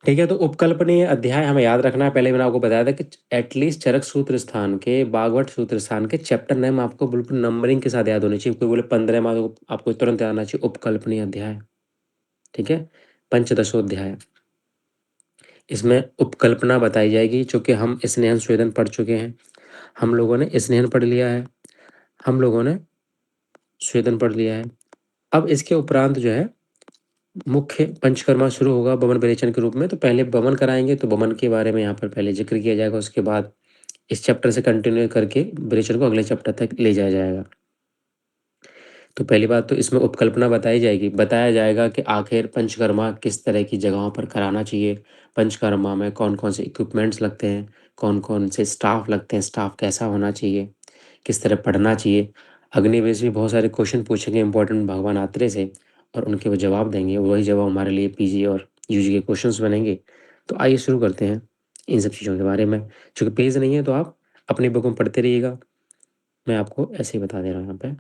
ठीक है, तो उपकल्पनीय अध्याय हमें याद रखना है। पहले मैंने आपको बताया था कि एटलीस्ट चरक सूत्र स्थान के, बागवट सूत्र स्थान के चैप्टर नेम आपको बिल्कुल नंबरिंग के साथ याद होने चाहिए। कोई बोले 15 में, तो आपको तुरंत याद आना चाहिए उपकल्पनीय अध्याय। ठीक है, पंचदशोध्याय, इसमें उपकल्पना बताई जाएगी। चूंकि हम स्नेहन स्वेदन पढ़ चुके हैं, हम लोगों ने स्नेहन पढ़ लिया है, हम लोगों ने स्वेदन पढ़ लिया है। अब इसके उपरांत जो है मुख्य पंचकर्मा शुरू होगा बमन विरेचन के रूप में। तो पहले बमन कराएंगे, तो बमन के बारे में यहाँ पर पहले जिक्र किया जाएगा। उसके बाद इस चैप्टर से कंटिन्यू करके विरेचन को अगले चैप्टर तक ले जाया जाएगा। तो पहली बात तो इसमें उपकल्पना बताई जाएगी, बताया जाएगा कि आखिर पंचकर्मा किस तरह की जगहों पर कराना चाहिए, पंचकर्मा में कौन कौन से इक्विपमेंट्स लगते हैं, कौन कौन से स्टाफ लगते हैं, स्टाफ कैसा होना चाहिए, किस तरह पढ़ना चाहिए। अग्निवेश भी बहुत सारे क्वेश्चन पूछेंगे इंपॉर्टेंट भगवान आत्रेय से, और उनके वो जवाब देंगे। वही जवाब हमारे लिए पीजी और यूजी के क्वेश्चंस बनेंगे। तो आइए शुरू करते हैं इन सब चीज़ों के बारे में। चूँकि पेज नहीं है तो आप अपनी बुक में पढ़ते रहिएगा, मैं आपको ऐसे ही बता दे रहा हूँ यहाँ पे।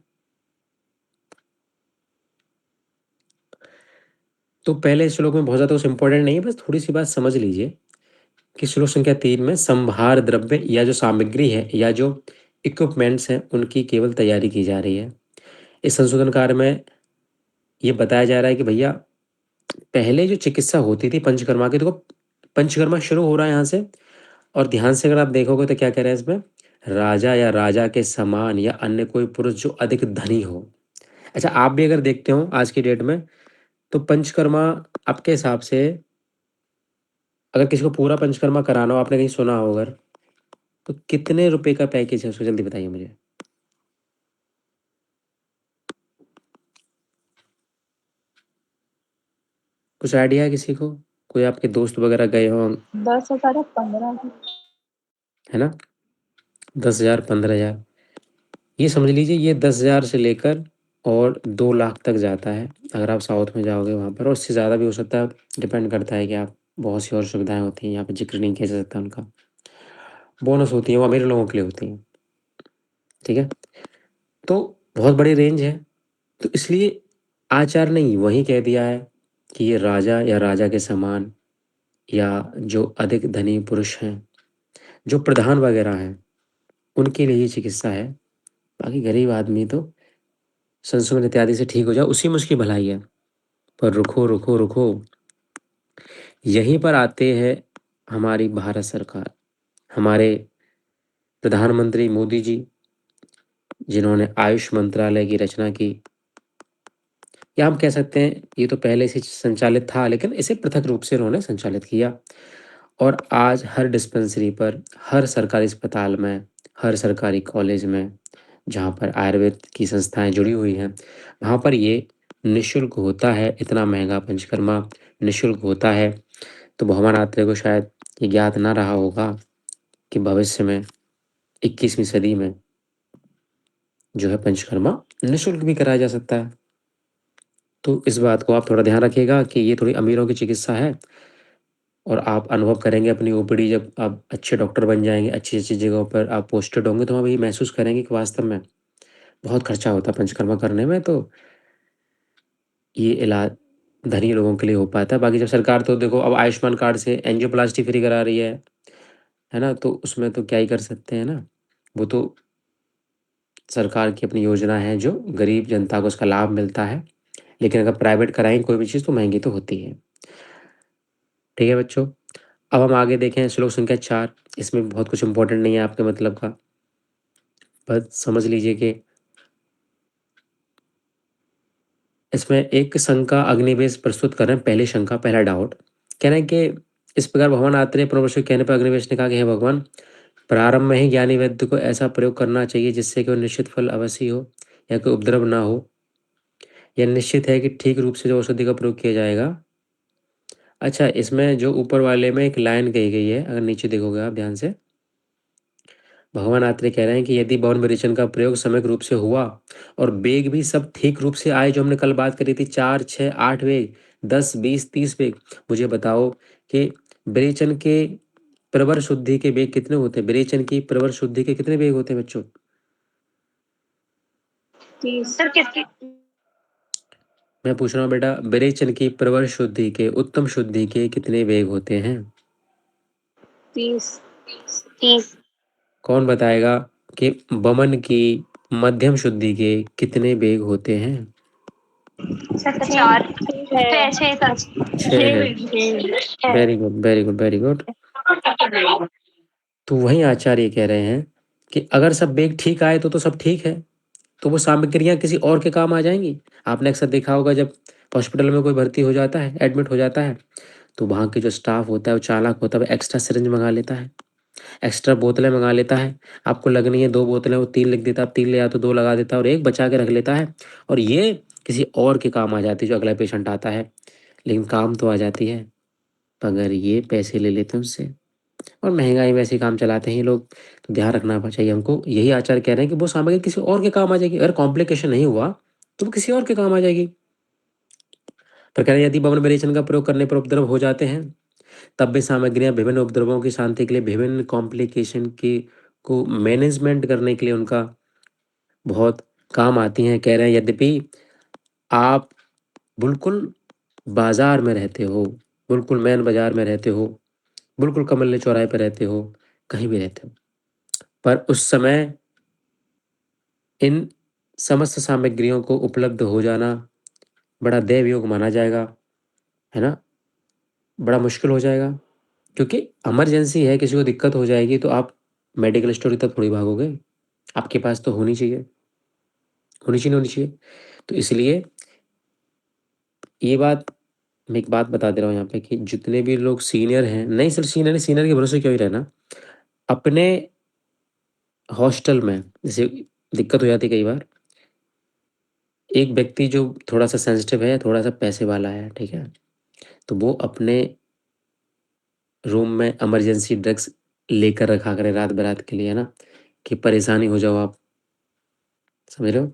तो पहले श्लोक में बहुत ज़्यादा कुछ इंपॉर्टेंट नहीं है, बस थोड़ी सी बात समझ लीजिए कि श्लोक संख्या 3 में संभार द्रव्य या जो सामग्री है या जो इक्विपमेंट्स हैं उनकी केवल तैयारी की जा रही है। इस संशोधन कार्य में ये बताया जा रहा है कि भैया पहले जो चिकित्सा होती थी पंचकर्मा की, तो पंचकर्मा शुरू हो रहा है यहाँ से। और ध्यान से अगर आप देखोगे तो क्या कह रहे हैं इसमें, राजा या राजा के समान या अन्य कोई पुरुष जो अधिक धनी हो। अच्छा, आप भी अगर देखते हो आज की डेट में, तो पंचकर्मा आपके हिसाब से अगर किसी को पूरा पंचकर्मा कराना हो, आपने कहीं सुना हो अगर, तो कितने रुपए का पैकेज है उसको जल्दी बताइए मुझे। कुछ आइडिया है किसी को? कोई आपके दोस्त वगैरह गए हो? 10,000 या 15,000। है ना, 10,000 15,000, ये समझ लीजिए। ये 10,000 से लेकर और 2 लाख तक जाता है अगर आप साउथ में जाओगे वहाँ पर, और उससे ज़्यादा भी हो सकता है। डिपेंड करता है कि आप, बहुत सी और सुविधाएं होती हैं यहाँ पे, जिक्र नहीं किया जा सकता उनका। बोनस होती है वो अमीर लोगों के लिए होती हैं। ठीक है, तो बहुत बड़ी रेंज है। तो इसलिए आचार्य ने वही कह दिया है कि ये राजा या राजा के समान या जो अधिक धनी पुरुष हैं, जो प्रधान वगैरह हैं, उनके लिए ये चिकित्सा है। बाकी गरीब आदमी तो संक्रमण इत्यादि से ठीक हो जाए, उसी में उसकी भलाई है। पर रुको रुको रुको, यहीं पर आते हैं हमारी भारत सरकार, हमारे प्रधानमंत्री मोदी जी, जिन्होंने आयुष मंत्रालय की रचना की। या हम कह सकते हैं ये तो पहले से संचालित था, लेकिन इसे पृथक रूप से उन्होंने संचालित किया। और आज हर डिस्पेंसरी पर, हर सरकारी अस्पताल में, हर सरकारी कॉलेज में जहाँ पर आयुर्वेद की संस्थाएं जुड़ी हुई हैं, वहाँ पर ये निःशुल्क होता है। इतना महंगा पंचकर्मा निःशुल्क होता है। तो भगवान आत्रेय को शायद ये ज्ञात ना रहा होगा कि भविष्य में 21वीं सदी में जो है पंचकर्मा निःशुल्क भी कराया जा सकता है। तो इस बात को आप थोड़ा ध्यान रखिएगा कि ये थोड़ी अमीरों की चिकित्सा है। और आप अनुभव करेंगे अपनी ओपीडी, जब आप अच्छे डॉक्टर बन जाएंगे, अच्छी अच्छी जगहों पर आप पोस्टेड होंगे, तो आप ये महसूस करेंगे कि वास्तव में बहुत खर्चा होता है पंचकर्मा करने में। तो ये इलाज धनी लोगों के लिए हो पाता है। बाकी जब सरकार, तो देखो अब आयुष्मान कार्ड से एंजियोप्लास्टी फ्री करा रही है ना, तो उसमें तो क्या ही कर सकते हैं ना। वो तो सरकार की अपनी योजना है, जो गरीब जनता को उसका लाभ मिलता है। लेकिन अगर प्राइवेट कराएं कोई भी चीज़, तो महंगी तो होती है। ठीक है बच्चों, अब हम आगे देखें श्लोक संख्या 4। इसमें बहुत कुछ इंपॉर्टेंट नहीं है आपके मतलब का, बस समझ लीजिए कि इसमें एक शंका अग्निवेश प्रस्तुत कर रहे हैं। पहली शंका, पहला डाउट, कह रहे हैं कि इस प्रकार भगवान आत्रेय परमेश्वर के कहने पर अग्निवेश ने कहा कि हे भगवान, प्रारंभ में ही ज्ञानी वैद्य को ऐसा प्रयोग करना चाहिए जिससे कि वो निश्चित फल अवश्य हो या कोई उपद्रव ना हो। यह निश्चित है कि ठीक रूप से जो औषधि का प्रयोग किया जाएगा। अच्छा, इसमें जो ऊपर वाले में एक लाइन कही गई है, अगर नीचे देखोगे आप ध्यान से, भगवान आत्रेय कह रहे हैं कि यदि बौन विरेचन का प्रयोग समय रूप से हुआ और वेग भी सब ठीक रूप से आए, जो हमने कल बात करी थी, 4 6 8 वेग, 10 20 30 वेग, मुझे बताओ कि विरेचन के प्रवर शुद्धि के वेग कितने होते हैं? विरेचन की प्रवर शुद्धि के कितने वेग होते हैं बच्चों? 30। सर किसकी? मैं पूछ रहा हूँ बेटा, विरेचन की प्रवर शुद्धि के, उत्तम शुद्धि के कितने वेग होते हैं? 30। 30। कौन बताएगा कि वमन की मध्यम शुद्धि के कितने वेग होते हैं? 4 6 6 छः है। Very good, very good, very good. तो वही आचार्य कह रहे हैं कि अगर सब वेग ठीक आए तो सब ठीक है, तो वो सामग्रियां किसी और के काम आ जाएंगी। आपने अक्सर देखा होगा, जब हॉस्पिटल में कोई भर्ती हो जाता है, एडमिट हो जाता है, तो वहाँ की जो स्टाफ होता है वो चालाक होता है, वो एक्स्ट्रा सिरिंज मंगा लेता है, एक्स्ट्रा बोतलें मंगा लेता है। आपको लगनी है 2 बोतलें, वो 3 लिख देता है, आप 3 ले आते हो, 2 लगा देता है और 1 बचा के रख लेता है, और ये किसी और के काम आ जाती है जो अगला पेशेंट आता है, लेकिन काम तो आ जाती है, मगर ये पैसे ले लेते हैं उससे, और महंगाई में ऐसे काम चलाते हैं ये लोग। तो ध्यान रखना चाहिए हमको। यही आचार्य कह रहे हैं कि वो सामग्री किसी और के काम आ जाएगी, अगर कॉम्प्लिकेशन नहीं हुआ तो वो किसी और के काम आ जाएगी। पर कह रहे हैं यदि बवन विरेचन का प्रयोग करने पर उपद्रव हो जाते हैं, तब भी सामग्रियां विभिन्न उपद्रवों की शांति के लिए, विभिन्न कॉम्प्लिकेशन की को मैनेजमेंट करने के लिए उनका बहुत काम आती हैं। कह रहे हैं यद्यपि आप बिल्कुल बाजार में रहते हो, बिल्कुल मेन बाजार में रहते हो, बिल्कुल कमल्ले चौराहे पर रहते हो, कहीं भी रहते हो, पर उस समय इन समस्त सामग्रियों को उपलब्ध हो जाना बड़ा दैवयोग माना जाएगा, है ना? बड़ा मुश्किल हो जाएगा, क्योंकि इमरजेंसी है, किसी को दिक्कत हो जाएगी तो आप मेडिकल स्टोर तक थोड़ी भागोगे, आपके पास तो होनी चाहिए, होनी चाहिए, होनी चाहिए। तो इसलिए ये बात, मैं एक बात बता दे रहा हूँ यहाँ पे कि जितने भी लोग सीनियर हैं, नहीं सिर्फ सीनियर नहीं, सीनियर के भरोसे क्यों ही रहना, अपने हॉस्टल में जैसे दिक्कत हो जाती है कई बार, एक व्यक्ति जो थोड़ा सा सेंसिटिव है, थोड़ा सा पैसे वाला है, ठीक है, तो वो अपने रूम में इमरजेंसी ड्रग्स लेकर रखा करें रात बरात के लिए, है ना, कि परेशानी हो जाओ आप, समझ रहे हो?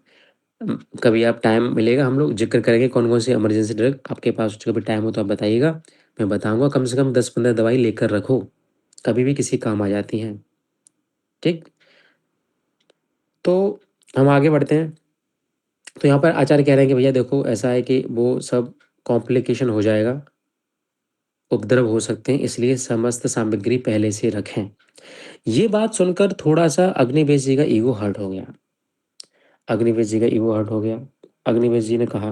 कभी आप टाइम मिलेगा, हम लोग जिक्र करेंगे कौन कौन सी इमरजेंसी ड्रग आपके पास, कभी टाइम हो तो आप बताइएगा, मैं बताऊंगा। कम से कम 10-15 दवाई लेकर रखो, कभी भी किसी काम आ जाती हैं, ठीक? तो हम आगे बढ़ते हैं। तो यहाँ पर आचार्य कह रहे हैं कि भैया देखो ऐसा है कि वो सब कॉम्प्लिकेशन हो जाएगा, उपद्रव हो सकते हैं, इसलिए समस्त सामग्री पहले से रखें। ये बात सुनकर थोड़ा सा अग्निवेश जी का ईगो हर्ट हो गया। अग्निवेश जी का ईगो हर्ट हो गया। अग्निवेश जी ने कहा,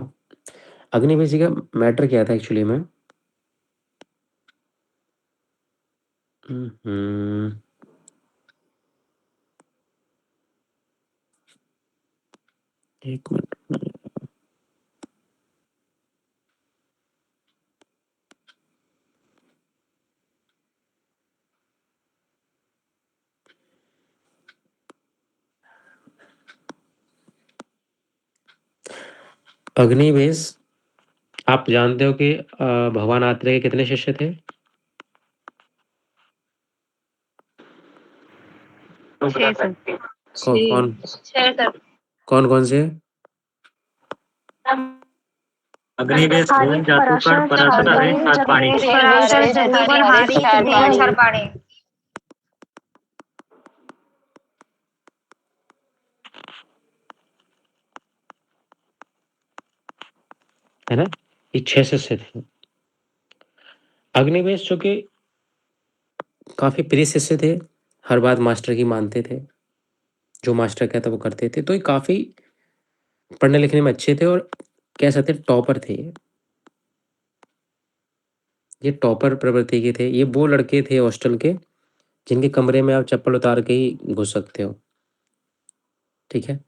अग्निवेश जी का मैटर क्या था एक्चुअली में, हम्म, एक मिनट। अग्निवेश, आप जानते हो कि भगवान आत्रेय के कितने शिष्य थे? 6 कौन कौन 6 कौन कौन से? अग्निवेश, धूम, जातूकर, पराशर, हरिश, सातवाहनी। पराशर, जादूगर, हारिस, क्षरपाणी। है ना, ये 6 शिष्य थे। अग्निवेश जो कि काफी प्रिय शिष्य थे, हर बात मास्टर की मानते थे, जो मास्टर कहता वो करते थे, तो ये काफी पढ़ने लिखने में अच्छे थे, और कह सकते टॉपर थे ये टॉपर प्रवृत्ति के थे। ये वो लड़के थे हॉस्टल के जिनके कमरे में आप चप्पल उतार के ही घुस सकते हो, ठीक है?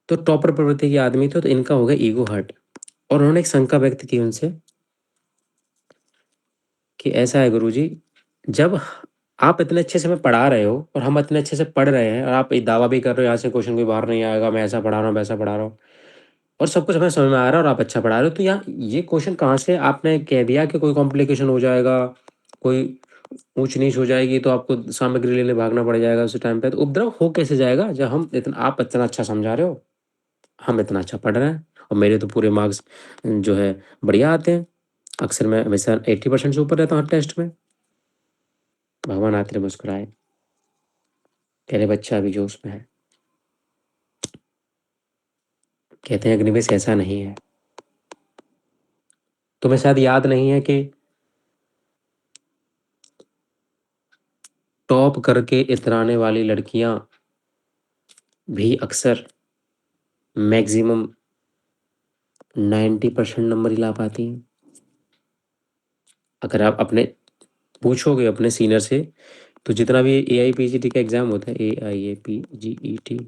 तो टॉपर प्रवृत्ति के आदमी थे, तो इनका हो गया ईगो हर्ट, और उन्होंने एक शंका व्यक्त की उनसे कि ऐसा है गुरुजी, जब आप इतने अच्छे से हमें पढ़ा रहे हो और हम इतने अच्छे से पढ़ रहे हैं, और आप ये दावा भी कर रहे हो यहाँ से क्वेश्चन कोई बाहर नहीं आएगा, मैं ऐसा पढ़ा रहा हूँ, वैसा पढ़ा रहा हूँ, और सब कुछ हमें समझ में आ रहा है और आप अच्छा पढ़ा रहे हो, तो यहाँ ये क्वेश्चन कहाँ से आपने कह दिया कि कोई कॉम्प्लिकेशन हो जाएगा, कोई ऊंच नीच हो जाएगी तो आपको सामग्री लेने भागना पड़ जाएगा उस टाइम पे, तो उपद्रव हो कैसे जाएगा जब हम इतना, आप इतना अच्छा समझा रहे हो, हम इतना अच्छा पढ़ रहे हैं, और मेरे तो पूरे मार्क्स जो है बढ़िया आते हैं, अक्सर मैं हमेशा 80% से ऊपर रहता हूँ हर टेस्ट में। भगवान आते मुस्कुराए, कह रहे बच्चा अभी जोश में है, कहते हैं अग्निवेश ऐसा नहीं है। तुम्हें शायद याद नहीं है कि टॉप करके इतराने वाली लड़कियां भी अक्सर मैक्सिमम 90% नंबर ही ला पाती हैं। अगर आप अपने पूछोगे अपने सीनियर से, तो जितना भी AIPGT का एग्ज़ाम होता है, AIAPGET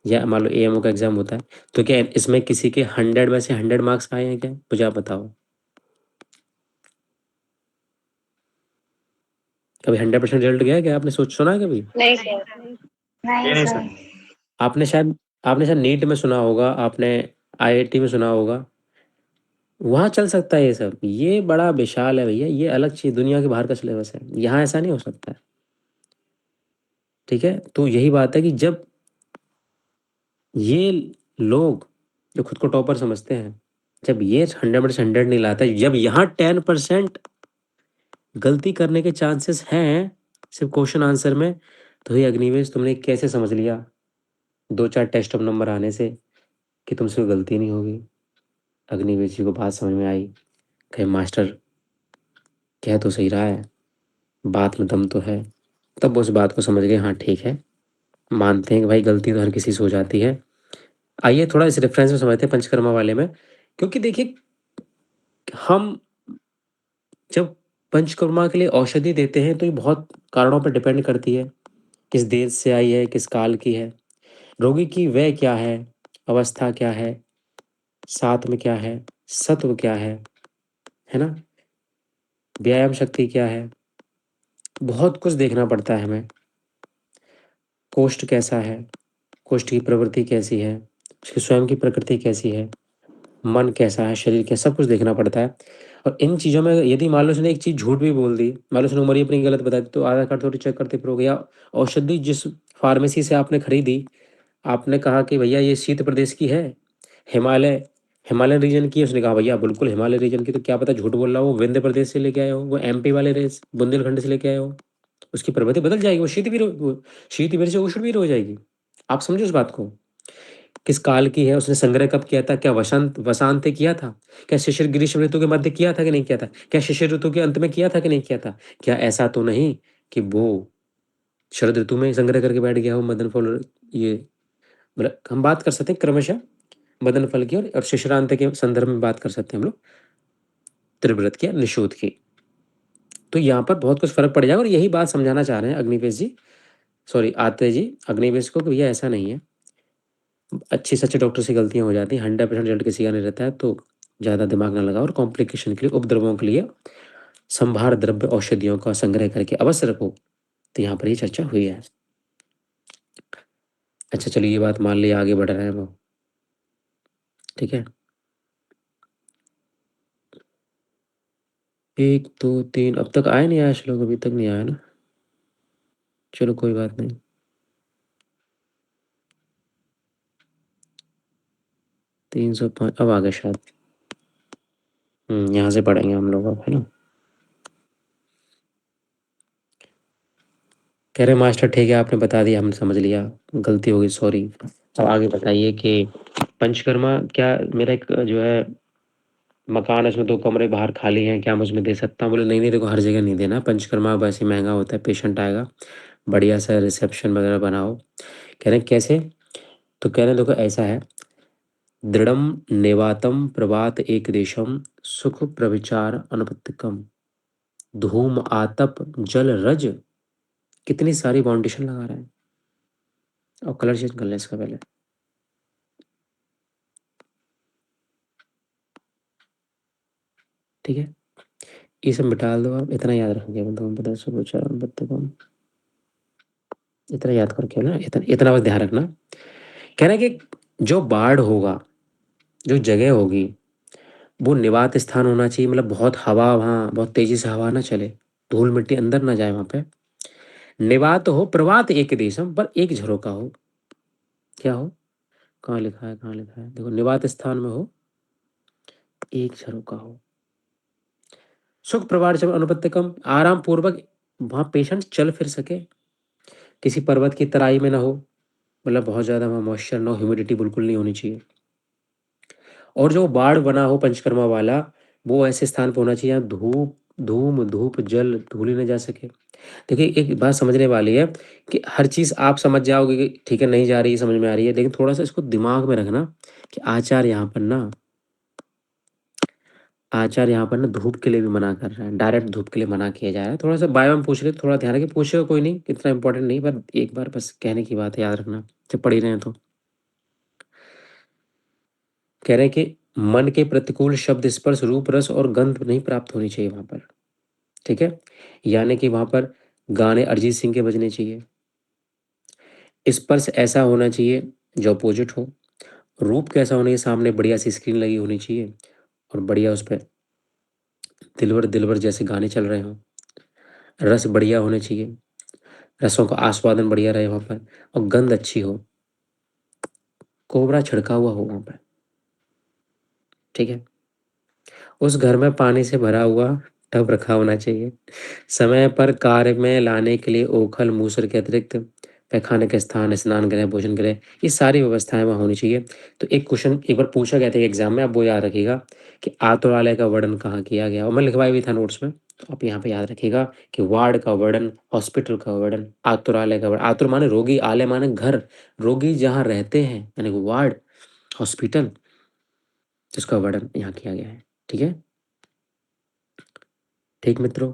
या मान लो AMO का एग्ज़ाम होता है, तो क्या इसमें किसी के 100 में से 100 मार्क्स आए हैं क्या? मुझे आप बताओ। कभी 100% रिजल्ट गया है क्या? आपने सुना है कभी? नहीं सर। ये नहीं सर। आपने शायद नीट में सुना होगा, आपने IIT में सुना होगा, वहाँ चल सकता है ये सब। ये बड़ा विशाल है भैया, ये अलग चीज़, दुनिया के बाहर का सिलेबस है, यहाँ ऐसा नहीं हो सकता है। ठीक है, तो यही बात है कि जब ये लोग जो खुद को टॉपर समझते हैं, जब ये 100% नहीं लाता, जब यहाँ 10% गलती करने के चांसेस हैं सिर्फ क्वेश्चन आंसर में, तो ये अग्निवेश तुमने कैसे समझ लिया 2-4 टेस्ट ऑफ नंबर आने से कि तुमसे कोई गलती नहीं होगी? अग्निवेश जी को बात समझ में आई, कहे मास्टर कह तो सही रहा है, बात में दम तो है। तब वो उस बात को समझ गए, हाँ ठीक है, मानते हैं कि भाई गलती तो हर किसी से हो जाती है। आइए थोड़ा इस रेफरेंस में समझते हैं पंचकर्मा वाले में, क्योंकि देखिए हम जब पंचकर्मा के लिए औषधि देते हैं तो ये बहुत कारणों पर डिपेंड करती है, किस देश से आई है, किस काल की है, रोगी की वय क्या है, अवस्था क्या है, साथ में क्या है, सत्व क्या है ना, व्यायाम शक्ति क्या है, बहुत कुछ देखना पड़ता है हमें। कोष्ठ कैसा है, कोष्ठ की प्रवृत्ति कैसी है, उसकी स्वयं की प्रकृति कैसी है, मन कैसा है, शरीर कैसा, सब कुछ देखना पड़ता है। और इन चीज़ों में यदि मान लो उसने एक चीज़ झूठ भी बोल दी, मान लो उसने उम्र ही अपनी गलत बता दी, तो आधार कार्ड थोड़ी चेक करते फिरोगे। या औषधि जिस फार्मेसी से आपने खरीदी, आपने कहा कि भैया ये शीत प्रदेश की है, हिमालय रीजन की है, उसने कहा भैया बिल्कुल हिमालय रीजन की, तो क्या पता झूठ बोल रहा हो, वो विंध्य प्रदेश से लेके आए हो, वो MP वाले रेस बुंदेलखंड से लेके आए हो, उसकी प्रवृत्ति बदल जाएगी, वो शीतवीर से उष्णवीर हो जाएगी। आप समझो उस बात को, किस काल की है, उसने संग्रह कब किया था, क्या वसंत किया था, क्या शिशिर ग्रीष्म ऋतु के मध्य किया था कि नहीं किया था, क्या शिशिर ऋतु के अंत में किया था कि नहीं किया था, क्या ऐसा तो नहीं कि वो शरद ऋतु में संग्रह करके बैठ गया हो मदन फल, ये मतलब हम बात कर सकते हैं क्रमशः मदन फल की और शिशिरांत के संदर्भ में बात कर सकते हैं हम लोग त्रिव्रत की, निषूद की। तो यहाँ पर बहुत कुछ फर्क पड़ जाएगा, और यही बात समझाना चाह रहे हैं अग्निवेश जी, सॉरी आत्रेय जी, अग्निवेश को, कि भैया ऐसा नहीं है, अच्छी से अच्छे डॉक्टर से गलतियां हो जाती हैं, 100% रिजल्ट किसी का नहीं रहता है, तो ज़्यादा दिमाग ना लगाओ, और कॉम्प्लिकेशन के लिए, उपद्रवों के लिए संभार द्रव्य औषधियों का संग्रह करके अवश्य रखो। तो यहाँ पर ये चर्चा हुई है। अच्छा चलिए, ये बात मान लिया, आगे बढ़ रहे हैं वो, ठीक है। 1 2 3 अब तक आए नहीं, आया श्लोक अभी तक नहीं आया ना, चलो कोई बात नहीं। 305 अब आ गए शायद। यहाँ से पढ़ेंगे हम लोग अब, है ना। कह रहे मास्टर ठीक है, आपने बता दिया, हमने समझ लिया, गलती हो गई, सॉरी। अब आगे बताइए कि पंचकर्मा, क्या मेरा एक जो है मकान है, उसमें 2 कमरे बाहर खाली हैं, क्या मैं उसमें दे सकता हूँ? बोले नहीं नहीं, देखो हर जगह नहीं देना, पंचकर्मा वैसे महंगा होता है, पेशेंट आएगा, बढ़िया सा रिसेप्शन वगैरह बनाओ। कह रहे हैं कैसे? तो कह रहे हैं देखो ऐसा है, दृढ़म नेवातम प्रवात एक देशम सुख प्रविचार अनुपत्तिकम धूम आतप जल रज, कितनी सारी बाउंडेशन लगा रहे हैं। और कलर चेंज कर लें इसका पहले, ठीक है, ये सब मिटा दो आप, इतना याद रखेंगे, धूम पद सुख प्रविचार अनुपत्तिकम, इतना याद करके ना, इतना बस ध्यान रखना। कह रहे हैं कि जो बाढ़ होगा, जो जगह होगी, वो निवात स्थान होना चाहिए, मतलब बहुत हवा, वहाँ बहुत तेजी से हवा ना चले, धूल मिट्टी अंदर ना जाए वहाँ पे। निवात हो प्रवात एक देशम, पर एक झरोका हो, क्या हो, कहाँ लिखा है, कहाँ लिखा है, देखो, निवात स्थान में हो, एक झरोका हो, सुख प्रवार जब अनुपत्ति कम, आराम पूर्वक वहाँ पेशेंट चल फिर सके, किसी पर्वत की तराई में ना हो, मतलब बहुत ज़्यादा वहाँ मॉइस्चर ना हो, ह्यूमिडिटी बिल्कुल नहीं होनी चाहिए, और जो बाड़ बना हो पंचकर्मा वाला, वो ऐसे स्थान पे होना चाहिए जहाँ धूप जल धूली न जा सके। देखिए एक बात समझने वाली है कि हर चीज़ आप समझ जाओगे कि ठीक है, नहीं जा रही, समझ में आ रही है, लेकिन थोड़ा सा इसको दिमाग में रखना कि आचार यहाँ पर ना धूप के लिए भी मना कर रहा है, डायरेक्ट धूप के लिए मना किया जा रहा है। थोड़ा सा बायो में पूछ रहे, थोड़ा ध्यान रखिए, पूछेगा कोई नहीं, इतना इंपॉर्टेंट नहीं, पर एक बार बस कहने की बात है, याद रखना जब पढ़ ही रहे हैं तो। कह रहे हैं कि मन के प्रतिकूल शब्द स्पर्श रूप रस और गंध नहीं प्राप्त होनी चाहिए वहां पर, ठीक है। यानी कि वहां पर गाने अरिजीत सिंह के बजने चाहिए, स्पर्श ऐसा होना चाहिए जो अपोजिट हो, रूप कैसा होना चाहिए, सामने बढ़िया सी स्क्रीन लगी होनी चाहिए और बढ़िया उस पर दिलबर दिलबर जैसे गाने चल रहे हों, रस बढ़िया होने चाहिए, रसों का आस्वादन बढ़िया रहे वहाँ पर, और गंध अच्छी हो, कोबरा छिड़का हुआ हो वहाँ पर, ठीक है। उस घर में पानी से भरा हुआ टब रखा होना चाहिए, समय पर कार्य में लाने के लिए ओखल मूसर के अतिरिक्त पैखाने का स्थान, स्नान गृह, भोजन गृह, ये सारी व्यवस्थाएं वहाँ होनी चाहिए। तो एक क्वेश्चन एक बार पूछा गया था एग्जाम में, आप वो याद रखिएगा कि आतुरालय का वर्णन कहाँ किया गया, और मैं लिखवाई भी था नोट्स में, तो आप यहाँ पे याद रखिएगा कि वार्ड का वर्णन, हॉस्पिटल का वर्णन, आतुरालय का वर्णन, आतुर माने रोगी, आलय माने घर, रोगी जहाँ रहते हैं यानी कि वार्ड, हॉस्पिटल, जिसका वर्णन यहाँ किया गया है, ठीक है। ठीक मित्रों,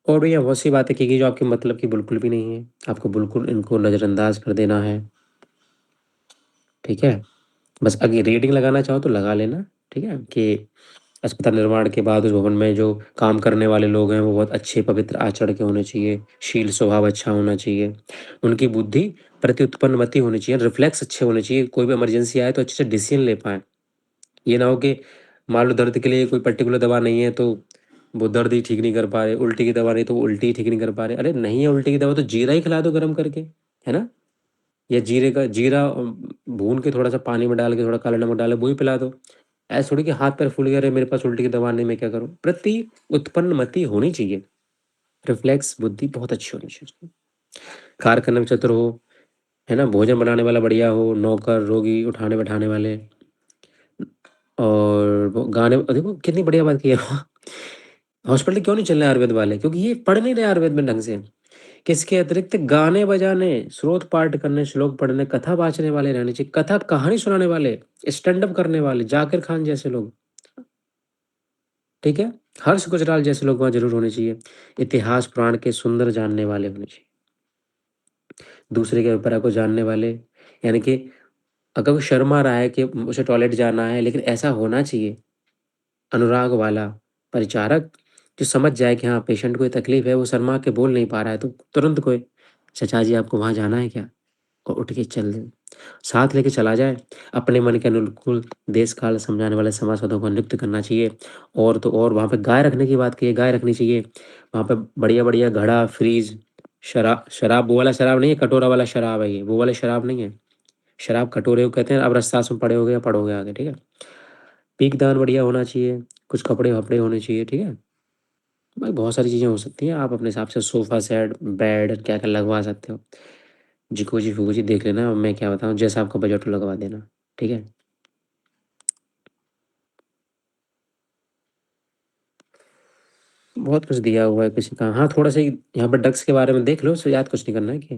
और भैया बहुत सी बातें की गई जो आपके मतलब की बिल्कुल भी नहीं है, आपको बिल्कुल इनको नज़रअंदाज कर देना है, ठीक है। बस अगर रेटिंग लगाना चाहो तो लगा लेना, ठीक है, कि अस्पताल निर्माण के बाद उस भवन में जो काम करने वाले लोग हैं वो बहुत अच्छे पवित्र आचरण के होने चाहिए, शील स्वभाव अच्छा होना चाहिए, उनकी बुद्धि प्रति उत्पन्नमति होनी चाहिए, रिफ्लेक्स अच्छे होने चाहिए, कोई भी इमरजेंसी आए तो अच्छे से डिसीजन ले पाए। ये ना हो कि मान लो दर्द के लिए कोई पर्टिकुलर दवा नहीं है तो वो दर्द ही ठीक नहीं कर पा रहे, उल्टी की दवा नहीं तो वो उल्टी ही ठीक नहीं कर पा रहे, अरे नहीं है उल्टी की दवा तो जीरा ही खिला दो गर्म करके, है ना, या जीरा भून के थोड़ा सा पानी में डाल के थोड़ा काला नमक डाले वो ही पिला दो। ऐसा थोड़ी कि हाथ पैर फूल गया, अरे मेरे पास उल्टी की दवा नहीं, मैं क्या करूँ, प्रति उत्पन्न मति होनी चाहिए, रिफ्लेक्स बुद्धि बहुत अच्छी होनी चाहिए, कार्य करने में चतुर हो, है ना, भोजन बनाने वाला बढ़िया हो, नौकर रोगी उठाने बैठाने वाले, और वो गाने, देखो कितनी बढ़िया बात की है हॉस्पिटल क्यों नहीं चल रहे आयुर्वेद वाले, क्योंकि ये पढ़ नहीं रहे आयुर्वेद में ढंग से। किसके अतिरिक्त गाने बजाने, स्रोत पाठ करने, श्लोक पढ़ने, कथा वाचने वाले रहने चाहिए, कथा कहानी सुनाने वाले, स्टैंड अप करने वाले, जाकिर खान जैसे लोग, ठीक है, हर्ष गुजराल जैसे लोग वहाँ जरूर होने चाहिए, इतिहास पुराण के सुंदर जानने वाले होने चाहिए, दूसरे के परंपरा को जानने वाले, यानी कि अगर वो शर्मा रहा है कि उसे टॉयलेट जाना है, लेकिन ऐसा होना चाहिए अनुराग वाला परिचारक जो समझ जाए कि हाँ पेशेंट को ये तकलीफ है, वो शर्मा के बोल नहीं पा रहा है तो तुरंत कोई, चाचा जी आपको वहाँ जाना है क्या, और उठ के चल दे, साथ लेके चला जाए, अपने मन के अनुकूल देश काल समझाने वाले सभासदों को नियुक्त करना चाहिए। और तो और वहाँ पे गाय रखने की बात की, गाय रखनी चाहिए वहाँ पे, बढ़िया बढ़िया घड़ा, फ्रीज, शराब, शराब वो वाला शराब नहीं है, कटोरा वाला शराब है ये, वो वाले शराब नहीं है, शराब कटोरे को कहते हैं, अब रस्सास में पड़े हो गए या पढ़ोगे आगे, ठीक है। पीक दान बढ़िया होना चाहिए, कुछ कपड़े वपड़े होने चाहिए, ठीक है। भाई बहुत सारी चीज़ें हो सकती हैं, आप अपने हिसाब से सोफ़ा सेट, बेड क्या क्या लगवा सकते हो, जिकोजी फिकोजी देख लेना, मैं क्या बताऊँ, जैसा आपका बजट हो लगवा देना, ठीक है। बहुत कुछ दिया हुआ है किसी का, हाँ थोड़ा सा यहाँ पर ड्रग्स के बारे में देख लो, उससे याद कुछ नहीं करना है कि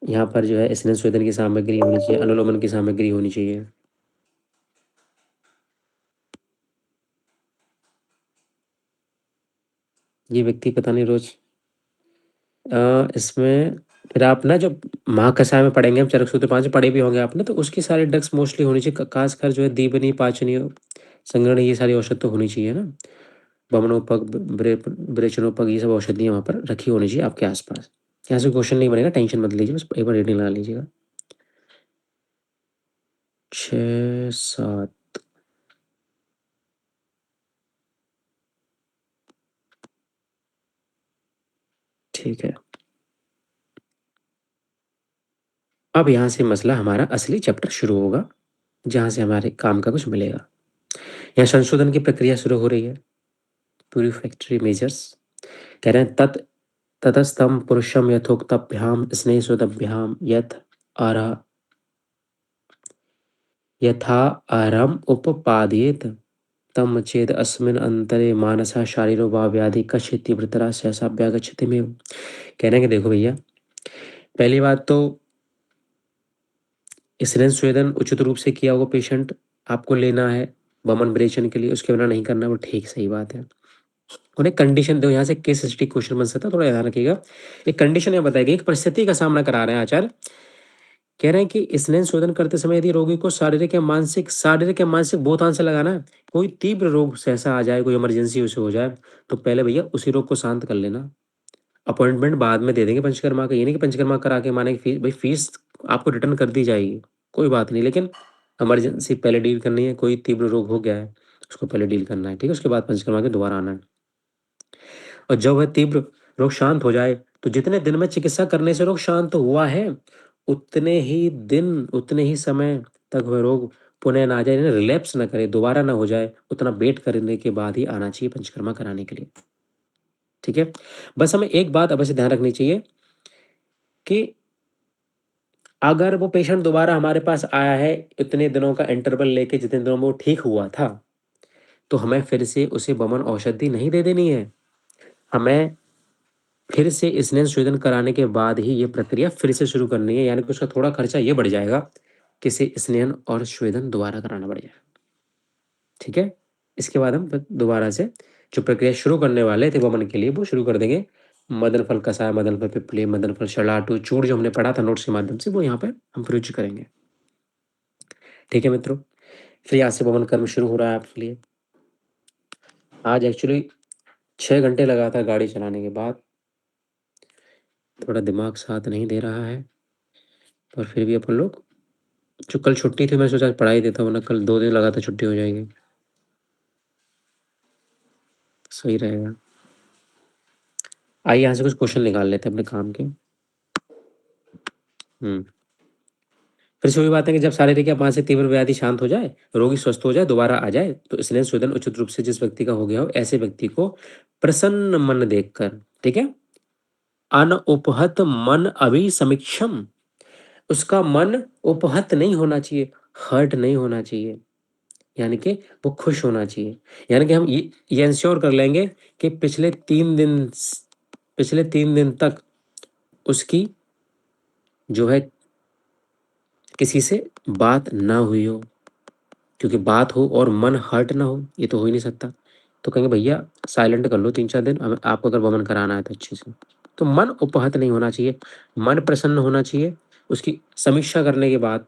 यहाँ पर जो है स्नेह स्वेदन की सामग्री होनी चाहिए, अनुलोमन की सामग्री होनी चाहिए। ये व्यक्ति पता नहीं रोज इसमें, फिर आप ना जब महाकषाय में पढ़ेंगे, हम चरक सूत्र 5 पढ़े भी होंगे आपने, तो उसकी सारी ड्रग्स मोस्टली होनी चाहिए, खासकर जो है दीपनी, पाचनी, संगरण, ये सारी औषध तो होनी चाहिए ना, बमनोपग, ब्रेचनोपग, ये सब औषधियाँ वहाँ पर रखी होनी चाहिए आपके आसपास। यहाँ से क्वेश्चन नहीं बनेगा, टेंशन मत लीजिए, बस एक बार रीडिंग लगा लीजिएगा। 6 7 ठीक है। अब यहाँ से मसला हमारा असली चैप्टर शुरू होगा, जहाँ से हमारे काम का कुछ मिलेगा। यहाँ संशोधन की प्रक्रिया शुरू हो रही है, प्यूरिफैक्टरी मेजर्स, कह रहे हैं ततस्तं पुरुषं यथोक्तभ्यां स्नेहसुतभ्यां यथा अरम उपपादयेत तम चेद अस्मिन् अंतरे मानसा शारीरो वा व्याधि कश्चित् तीव्रतरा सहसा व्यागच्छति में। कहने के देखो भैया, पहली बात तो स्नेह स्वेदन उचित रूप से किया हुआ पेशेंट आपको लेना है वमन विरेचन के लिए, उसके बिना नहीं करना, वो ठीक सही बात है। और एक कंडीशन दो, यहाँ से केस स्टडी क्वेश्चन बन सकता है, थोड़ा ध्यान रखिएगा। एक कंडीशन यहाँ बताएगी, एक परिस्थिति का सामना करा रहे हैं आचार्य, कह रहे हैं कि स्नेह शोधन करते समय यदि रोगी को शारीरिक या मानसिक बोथ से लगाना है, कोई तीव्र रोग सहसा आ जाए, कोई इमरजेंसी उसे हो जाए, तो पहले भैया उसी रोग को शांत कर लेना। अपॉइंटमेंट बाद में दे देंगे पंचकर्मा का, ये नहीं कि पंचकर्मा करा के माने फीस, भाई फीस आपको रिटर्न कर दी जाएगी, कोई बात नहीं, लेकिन इमरजेंसी पहले डील करनी है। कोई तीव्र रोग हो गया है उसको पहले डील करना है, ठीक है, उसके बाद पंचकर्मा के दोबारा आना है। और जब वह तीव्र रोग शांत हो जाए, तो जितने दिन में चिकित्सा करने से रोग शांत हुआ है, उतने ही दिन उतने ही समय तक वह रोग पुनः ना आ जाए, रिलैप्स ना करे, दोबारा ना हो जाए, उतना वेट करने के बाद ही आना चाहिए पंचकर्मा कराने के लिए, ठीक है। बस हमें एक बात अवश्य ध्यान रखनी चाहिए कि अगर वो पेशेंट दोबारा हमारे पास आया है इतने दिनों का इंटरवल लेके, जितने दिनों में वो ठीक हुआ था, तो हमें फिर से उसे वमन औषधि नहीं दे देनी है। हमें फिर से स्नेह शोधन कराने के बाद ही ये प्रक्रिया फिर से शुरू करनी है, यानी कि उसका थोड़ा खर्चा ये बढ़ जाएगा कि इसे स्नेहन और शोधन दोबारा कराना पड़ जाएगा, ठीक है। इसके बाद हम दोबारा से जो प्रक्रिया शुरू करने वाले थे वमन के लिए, वो शुरू कर देंगे। मदन फल कसाय, मदन फल पिपली, मदन फल शलाटू चूर्ण, जो हमने पढ़ा था नोट्स के माध्यम से, वो यहाँ पे हम प्रयोग करेंगे, ठीक है मित्रों। फिर यहाँ से वमन कर्म शुरू हो रहा है आपके लिए। आज एक्चुअली 6 घंटे लगा था गाड़ी चलाने के बाद, थोड़ा दिमाग साथ नहीं दे रहा है, पर फिर भी अपन लोग, जो कल छुट्टी थी मैं सोचा पढ़ाई देता हूँ ना, कल 2 दिन लगा था, छुट्टी हो जाएगी, सही रहेगा। आइए यहाँ से कुछ क्वेश्चन निकाल लेते हैं अपने काम के। फिर से वही बात है कि जब शारीरिक या मानसिक तीव्र व्याधि शांत हो जाए, रोगी स्वस्थ हो जाए, दोबारा आ जाए, तो स्नेह शोधन उचित रूप से जिस व्यक्ति का हो गया हो, ऐसे व्यक्ति को प्रसन्न मन देखकर, ठीक है, अनउपहत मन अभिसमीक्षम, उसका मन उपहत नहीं होना चाहिए, हर्ट नहीं होना चाहिए, यानी कि वो खुश होना चाहिए। यानी कि हम ये इंश्योर कर लेंगे कि पिछले 3 दिन तक उसकी जो है किसी से बात ना हुई हो, क्योंकि बात हो और मन हर्ट ना हो, ये तो हो ही नहीं सकता। तो कहेंगे भैया साइलेंट कर लो 3-4 दिन, आपको अगर वमन कराना है तो अच्छे से। तो मन उपहत नहीं होना चाहिए, मन प्रसन्न होना चाहिए। उसकी समीक्षा करने के बाद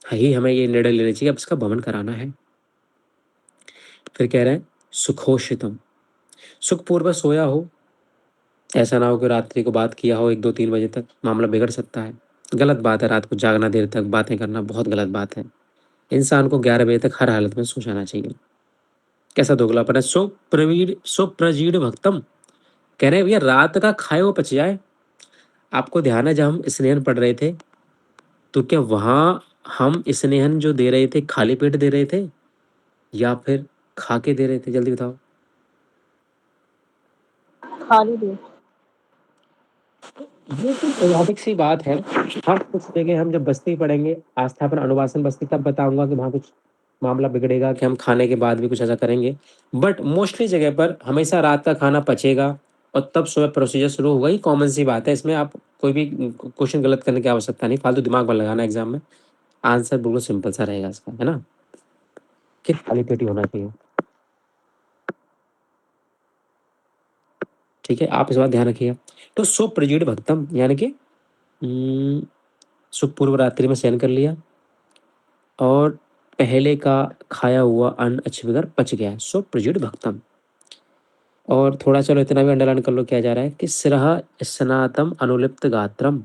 ही हमें ये निर्णय लेना चाहिए अब इसका वमन कराना है। फिर कह रहे हैं सुखोषितम, सुखपूर्वक सोया हो, ऐसा ना हो कि रात्रि को बात किया हो 1-2-3 बजे तक, मामला बिगड़ सकता है। गलत बात है रात को जागना, देर तक बातें करना बहुत गलत बात है। इंसान को 11 बजे तक हर हालत में सो जाना चाहिए। कैसा दोगलापन है। सुप्रजीड भक्तम, कह रहे हैं भैया रात का खाए वो पच जाए। आपको ध्यान है जब हम स्नेहन पढ़ रहे थे, तो क्या वहां हम स्नेहन जो दे रहे थे खाली पेट दे रहे थे या फिर खा के दे रहे थे, जल्दी बताओ। खाली दे। ये तो स्वाभाविक सी बात है। हाँ कुछ जगह हम जब बस्ती पढ़ेंगे, आस्थापन अनुवासन बस्ती, तब बताऊंगा कि वहाँ कुछ मामला बिगड़ेगा कि हम खाने के बाद भी कुछ ऐसा करेंगे। बट मोस्टली जगह पर हमेशा रात का खाना पचेगा और तब सुबह प्रोसीजर शुरू होगा, ही कॉमन सी बात है। इसमें आप कोई भी क्वेश्चन गलत करने की आवश्यकता नहीं, फालतू दिमाग में लगाना एग्जाम में। आंसर बिल्कुल सिंपल सा रहेगा इसका, है ना, कि खाली पेट ही होना चाहिए, ठीक है। आप इस बात ध्यान रखिएगा। तो सुप्रजीड भक्तम, यानी कि सुपूर्व रात्रि में शयन कर लिया और पहले का खाया हुआ अन्न अच्छी प्रकार पच गया, सो प्रजुड भक्तम। और थोड़ा चलो इतना भी अंडरलाइन कर लो, क्या जा रहा है कि सिरह स्नातम अनुलिप्त गात्रम,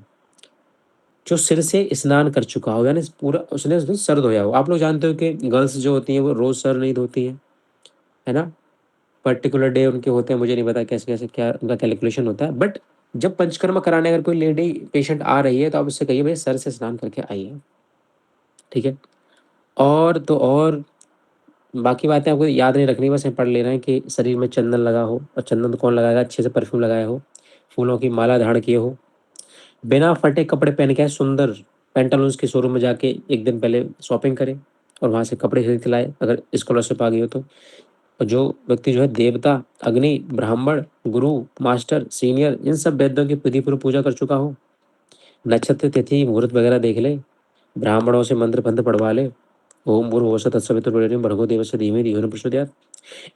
जो सिर से स्नान कर चुका हो, यानी पूरा उसने सर धोया हो। आप लोग जानते हो कि गर्ल्स जो होती हैं वो रोज सर नहीं धोती हैं, है ना, पर्टिकुलर डे उनके होते हैं, मुझे नहीं पता कैसे कैसे क्या उनका कैलकुलेशन होता है। बट जब पंचकर्मा कराने अगर कोई लेडी पेशेंट आ रही है, तो आप उससे कहिए भाई सर से स्नान करके आइए, ठीक है। और तो और बाकी बातें आपको याद नहीं रखनी, बस ये पढ़ लेना है कि शरीर में चंदन लगा हो, और चंदन तो कौन लगाएगा, अच्छे से परफ्यूम लगाया हो। फूलों की माला धारण किए हो, बिना फटे कपड़े पहन के सुंदर पेंटालून्स के शोरूम में जाके एक दिन पहले शॉपिंग करें और वहाँ से कपड़े खरीद के लाए अगर स्कॉलरशिप आ गई हो तो। और जो व्यक्ति जो है देवता, अग्नि, ब्राह्मण, गुरु, मास्टर, सीनियर, इन सब वेद्यों की विधि पूर्वक पूजा कर चुका हो, नक्षत्र, तिथि, मुहूर्त वगैरह देख ले, ब्राह्मणों से मंत्र फंत्र पढ़वा ले, ओम भूर्भुवः तत्सवितुर्वरेण्यं भर्गो देवस्य धीमहि धियो न प्रचोदयात्,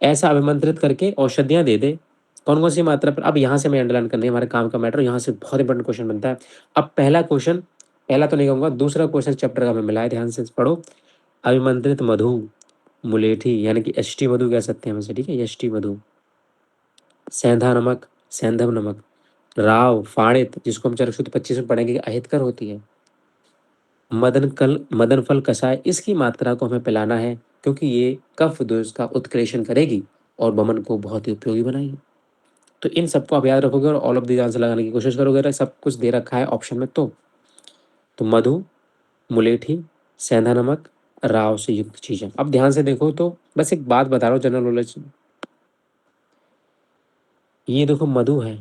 ऐसा अभिमंत्रित करके औषधियाँ दे दे। कौन कौन सी मात्रा पर, अब यहाँ से मैं अंडरलाइन करनी है, हमारे काम का मैटर, यहाँ से बहुत इंपॉर्टेंट क्वेश्चन बनता है। अब पहला क्वेश्चन, पहला तो नहीं कहूँगा, दूसरा क्वेश्चन चैप्टर का मैं मिला है, ध्यान से पढ़ो। अभिमंत्रित मधु, मुलेठी यानी कि एचटी मधु कह सकते हैं वैसे, ठीक है, एचटी मधु, सेंधा नमक, सेंधव नमक, राव, फाड़ित जिसको हम चरक सूत्र 25 में पढ़ेंगे कि अहितकर होती है, मदन फल कषाय, इसकी मात्रा को हमें पिलाना है क्योंकि ये कफ दोष का उत्क्लेशन करेगी और बमन को बहुत ही उपयोगी बनाएगी। तो इन सबको आप याद रखोगे और ऑल ऑफ दीज आंसर लगाने की कोशिश करोगे। सब कुछ दे रखा है ऑप्शन में। तो मधु, मुलेठी, सेंधा नमक, राव से युक्त चीजें। अब ध्यान से देखो तो बस एक बात बता रहा हूँ जनरल नॉलेज। ये देखो मधु है,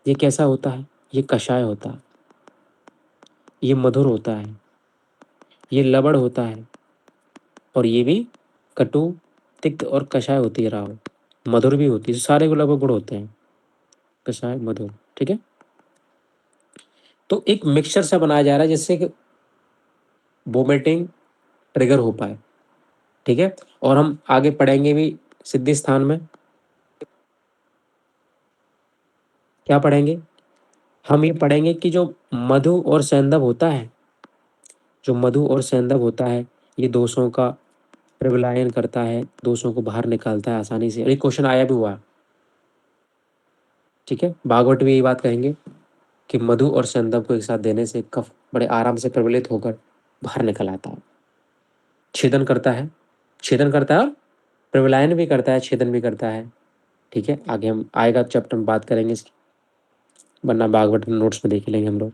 ये कैसा होता है, ये कषाय होता है, ये मधुर होता है, ये लवण होता है और ये भी कटु, तिक्त और कषाय होती है राव, मधुर भी होती है, सारे को लगभग गुण होते हैं, कषाय मधुर, ठीक है। तो एक मिक्सचर सा बनाया जा रहा है जिससे कि वोमिटिंग ट्रिगर हो पाए, ठीक है। और हम आगे पढ़ेंगे भी सिद्धि स्थान में, क्या पढ़ेंगे, हम ये पढ़ेंगे कि जो मधु और सेंधव होता है, जो मधु और सेंधव होता है, ये दोषों का प्रबलायन करता है, दोषों को बाहर निकालता है आसानी से। और ये क्वेश्चन आया भी हुआ, ठीक है। भागवत भी यही बात कहेंगे कि मधु और सेंधव को एक साथ देने से कफ बड़े आराम से प्रबलित होकर बाहर निकल आता है, छेदन करता है, छेदन करता है और प्रबलायन भी करता है, छेदन भी करता है, ठीक है। आगे हम आएगा चैप्टर में बात करेंगे इसकी, वरना भागवत नोट्स में देख लेंगे हम लोग।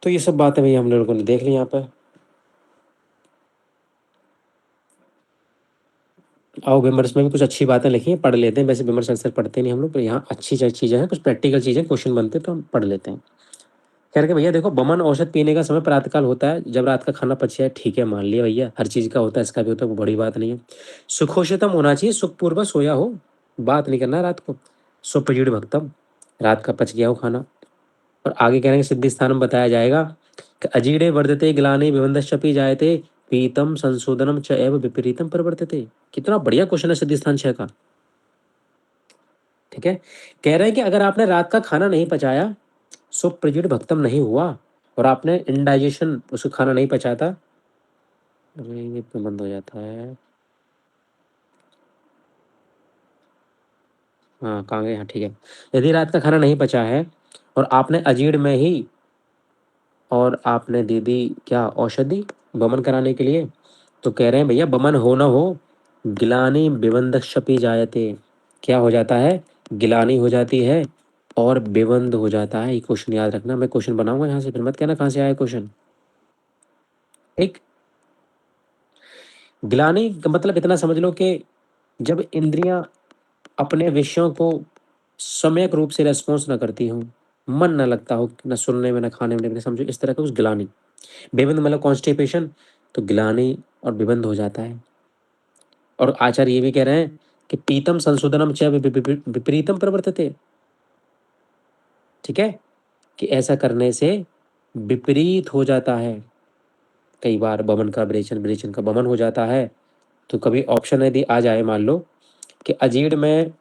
तो ये सब बातें भैया हम लोगों ने देख ली यहाँ पर। आओ विमर्श में भी कुछ अच्छी बातें लिखी हैं, पढ़ लेते हैं। वैसे विमर्श अक्सर पढ़ते नहीं हम लोग, पर यहाँ अच्छी चीज़ें हैं, कुछ प्रैक्टिकल चीज़ें, क्वेश्चन बनते हैं तो हम पढ़ लेते हैं। कह रहे कि भैया देखो, बमन औषध पीने का समय प्रातःकाल होता है जब रात का खाना पच जाए, ठीक है, मान लिया भैया, हर चीज़ का होता है, इसका भी होता है, वो बड़ी बात नहीं है। सुखोषितम होना चाहिए, सुखपूर्वक सोया हो, बात नहीं करना रात को। सुप्रयुड भक्तम, रात का पच गया हो खाना। और आगे कह रहे हैं सिद्धि स्थान में बताया जाएगा कि अजीड़े वर्धते ग्लानि विबंधश्चपि जायते पीतम संशोधनम च एव विपरीतम परिवर्तते। कितना बढ़िया क्वेश्चन है सिद्धि स्थान 6 का, ठीक है। कह रहे हैं कि अगर आपने रात का खाना नहीं पचाया, सुप्रयुड भक्तम नहीं हुआ और आपने इनडाइजेशन उसको खाना नहीं पचाता, अरे ये तो बंद हो जाता है, हाँ कहाँ गए, हाँ ठीक है। यदि रात का खाना नहीं पचा है और आपने अजीड़ में ही, और आपने दे दी क्या औषधि बमन कराने के लिए, तो कह रहे हैं भैया बमन हो ना हो, गिलानी बिबंध शपी जायते, क्या हो जाता है, गिलानी हो जाती है और बेबंद हो जाता है। ये क्वेश्चन याद रखना, मैं क्वेश्चन बनाऊंगा यहाँ से, फिर मत कहना कहाँ से आया क्वेश्चन। एक गिलानी का मतलब इतना समझ लो कि जब इंद्रियां अपने विषयों को सम्यक रूप से रेस्पॉन्स ना करती हूँ, मन ना लगता हो, ना सुनने में, ना खाने में, ना समझो, इस तरह का उस गिलानी। बेबंद मतलब कॉन्स्टिपेशन, तो गिलानी और बेबंद हो जाता है। और आचार्य ये भी कह रहे हैं कि पीतम संशोधनम च विपरीतम प्रवर्तते, ठीक है, कि ऐसा करने से विपरीत हो जाता है। कई बार बमन का विरेचन, विरेचन का बमन हो जाता है। तो कभी ऑप्शन यदि आ जाए, मान लो कि अजीड़ में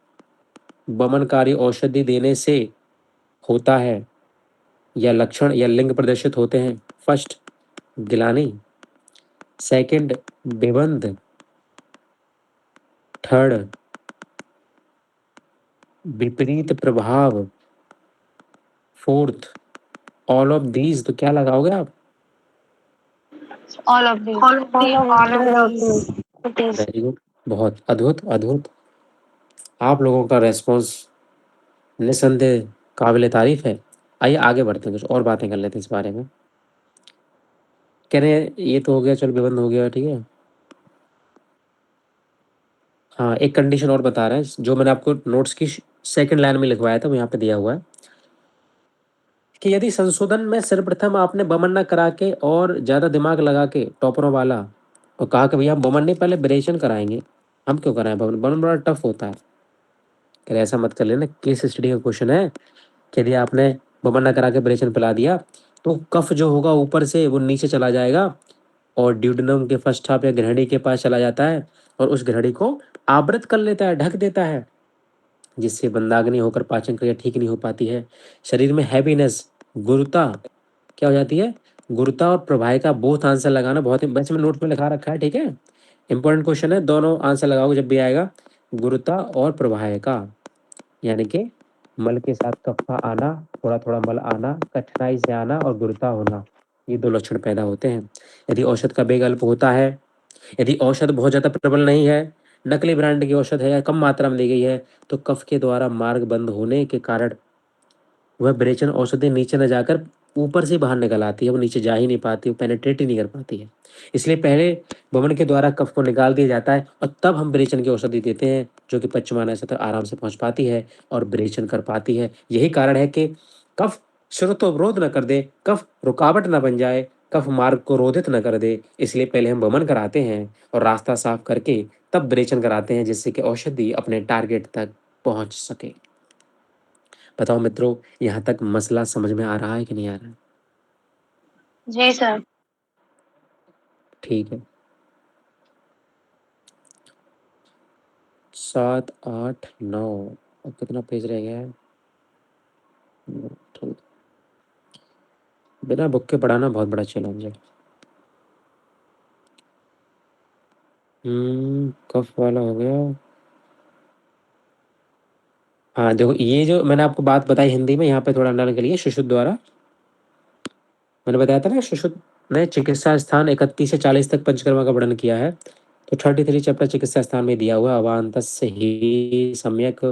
बमनकारी औषधि देने से होता है, या लक्षण या लिंग प्रदर्शित होते हैं, फर्स्ट गिलानी, सेकंड बेबंद, थर्ड विपरीत प्रभाव, फोर्थ ऑल ऑफ दीज, तो क्या लगाओगे आप। All of this. Very good, बहुत अद्भुत अद्भुत, आप लोगों का रेस्पॉन्स निस्संदेह काबिल तारीफ है। आइए आगे बढ़ते हैं, कुछ और बातें कर लेते हैं इस बारे में। कह रहे हैं ये तो हो गया, चलो विबंध हो गया, ठीक है। हाँ, एक कंडीशन और बता रहे हैं, जो मैंने आपको नोट्स की सेकंड लाइन में लिखवाया था, वो यहाँ पे दिया हुआ है कि यदि संशोधन में सर्वप्रथम आपने बमन न करा के और ज़्यादा दिमाग लगा के टॉपरों वाला और कहा कि भैया हम बमन नहीं, पहले ब्रेचन कराएंगे, हम क्यों कराएं बमन, बमन बड़ा टफ होता है। अरे ऐसा मत कर लेना, केस स्टडी का क्वेश्चन है कि यदि आपने बमन न करा के ब्रेचन पिला दिया तो कफ जो होगा ऊपर से वो नीचे चला जाएगा और ड्यूडेनम के फर्स्ट हाफ या ग्रहणी के पास चला जाता है और उस ग्रहणी को आवृत कर लेता है, ढक देता है, जिससे बंदाग्नि होकर पाचन क्रिया ठीक नहीं हो पाती है। शरीर में हैवीनेस, गुरुता क्या हो जाती है, गुरुता और प्रवाह का बोथ आंसर लगाना बहुत ही, वैसे में नोट में लिखा रखा है, ठीक है, इंपॉर्टेंट क्वेश्चन है, दोनों आंसर लगाओगे जब भी आएगा, गुरुता और प्रवाह का, यानी कि मल के साथ कफा आना, थोड़ा थोड़ा मल आना, कठिनाई से आना और गुरुता होना, ये दो लक्षण पैदा होते हैं। यदि औषध का वेग अल्प होता है, यदि औषध बहुत ज़्यादा प्रबल नहीं है, नकली ब्रांड की औषध है या कम मात्रा में दी गई है, तो कफ के द्वारा मार्ग बंद होने के कारण वह विरेचन औषधि नीचे न जाकर ऊपर से बाहर निकल आती है, वो नीचे जा ही नहीं पाती, वो पेनिट्रेट ही नहीं कर पाती है। इसलिए पहले वमन के द्वारा कफ को निकाल दिया जाता है और तब हम विरेचन की औषधि देते हैं, जो कि पश्चिमानस तक आराम से पहुंच पाती है और विरेचन कर पाती है। यही कारण है कि कफ श्रुतोवरोध न कर दे, कफ रुकावट न बन जाए, कफ मार्ग को रोधित न कर दे, इसलिए पहले हम वमन कराते हैं और रास्ता साफ करके तब विरेचन कराते हैं, जिससे कि औषधि अपने टारगेट तक पहुंच सके। बताओ मित्रों, यहाँ तक मसला समझ में आ रहा है कि नहीं आ रहा है? जी सर। ठीक है, 7, 8, 9 और कितना पेज रह गया है? ठीक। बिना बुक के पढ़ाना बहुत बड़ा चैलेंज है। कफ वाला हो गया। हाँ देखो, ये जो मैंने आपको बात बताई हिंदी में, यहाँ पे थोड़ा अंडरलाइन करिए, सुश्रुत द्वारा मैंने बताया था ना, सुश्रुत ने चिकित्सा स्थान 31 से 40 तक पंचकर्मा का वर्णन किया है, तो 33 चैप्टर चिकित्सा स्थान में दिया हुआ अवान्तस्य ही सम्यक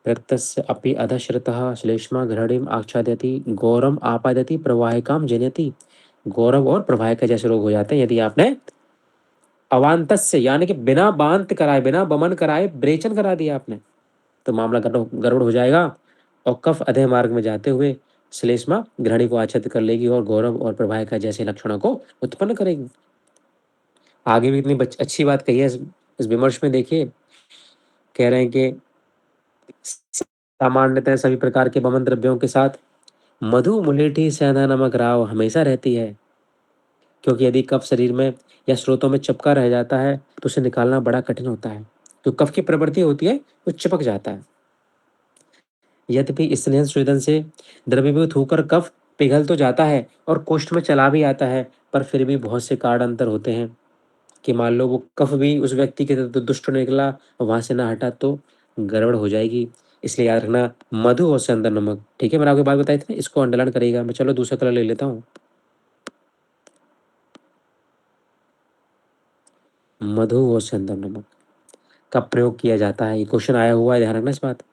रक्तस्य अपि अधश्रुतः श्लेष्मा घृणिम आच्छादयति गौरम आपादयति प्रवाहिकाम जनयति। गौरव और प्रवाह का जैसे रोग हो जाते हैं यदि आपने अवान्तस्य यानी कि बिना बांत कराए, बिना बमन कराए ब्रेचन करा दिया आपने, तो मामला गड़बड़ हो जाएगा और कफ अधे मार्ग में जाते हुए श्लेष्मा घृणी को आच्छादित कर लेगी और गौरव और प्रवाह का जैसे लक्षणों को उत्पन्न करेगी। आगे भी इतनी अच्छी बात कही है इस विमर्श में, देखिए कह रहे हैं कि सामान्यतः सभी प्रकार के बमन द्रव्यों के साथ मधु, मुलेठी, सेंधा नमक, राव हमेशा रहती है, क्योंकि यदि कफ शरीर में या स्रोतों में चिपका रह जाता है तो उसे निकालना बड़ा कठिन होता है। तो कफ की प्रवृत्ति होती है, वो चिपक जाता है। यद्यपि स्नेह संशोधन से द्रवीभूत होकर कफ पिघल तो जाता है और कोष्ठ में चला भी आता है, पर फिर भी बहुत से कारण अंतर होते हैं कि मान लो वो कफ भी उस व्यक्ति के दुष्ट निकला और वहां से ना हटा तो गड़बड़ हो जाएगी। इसलिए याद रखना, मधु और सेंधा नमक, ठीक है, मैंने आपको बात बताई थी ना, इसको अंडरलाइन करेगा। मैं चलो दूसरा कलर ले लेता हूँ, मधु और सेंधा नमक का प्रयोग किया जाता है, ये क्वेश्चन आया हुआ है, ध्यान रखना इस बात।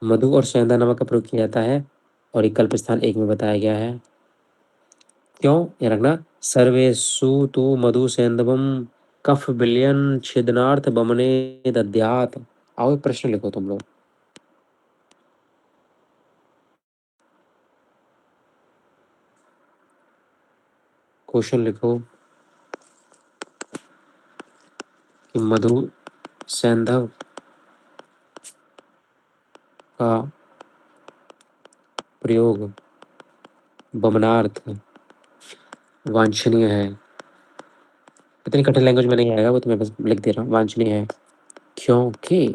मधु और सेंधा नमक का प्रयोग किया जाता है और विकल्प स्थान 1 में बताया गया है। क्यों, ये रखना, सर्वेषु तु मधु सेंधवम कफ विलयन छेदनार्थ बमने दद्यात्। आओ एक प्रश्न लिखो तुम लोग, क्वेश्चन लिखो कि मधु सेंधव का प्रयोग बमनार्थ वांछनीय है। इतनी कठिन लैंग्वेज में नहीं आएगा, वो तो मैं बस लिख दे रहा हूँ, वांछनीय है क्योंकि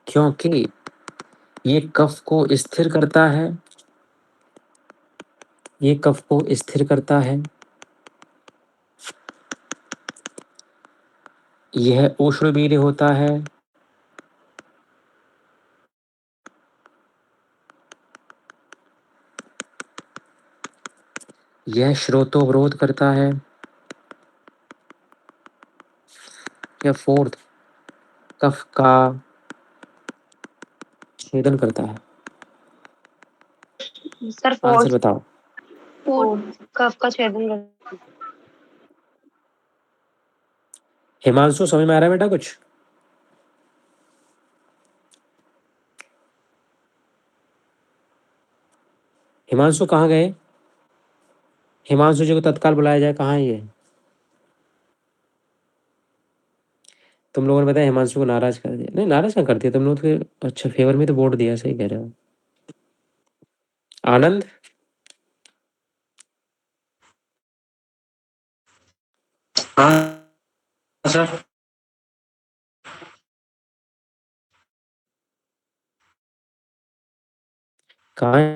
क्योंकि ये कफ को स्थिर करता है, ये कफ को स्थिर करता है, यह उष्णवीर्य होता है, यह श्रोतोवरोध करता है, या फोर्थ, कफ का छेदन करता है। Sir answer fourth. बताओ। फूड कफ का छेदन कर। हिमांशु समझ में आ रहा है बेटा कुछ? हिमांशु कहाँ गए? हिमांशु जी को तत्काल बुलाया जाए, कहाँ है ये? तुम लोगों ने बताया हिमांशु को नाराज कर दिया। नहीं, नाराज क्या कर दिया तुम लोग तो, अच्छा फेवर में तो वोट दिया, सही कह रहे हो। आनंद, हाँ सर। कहाँ है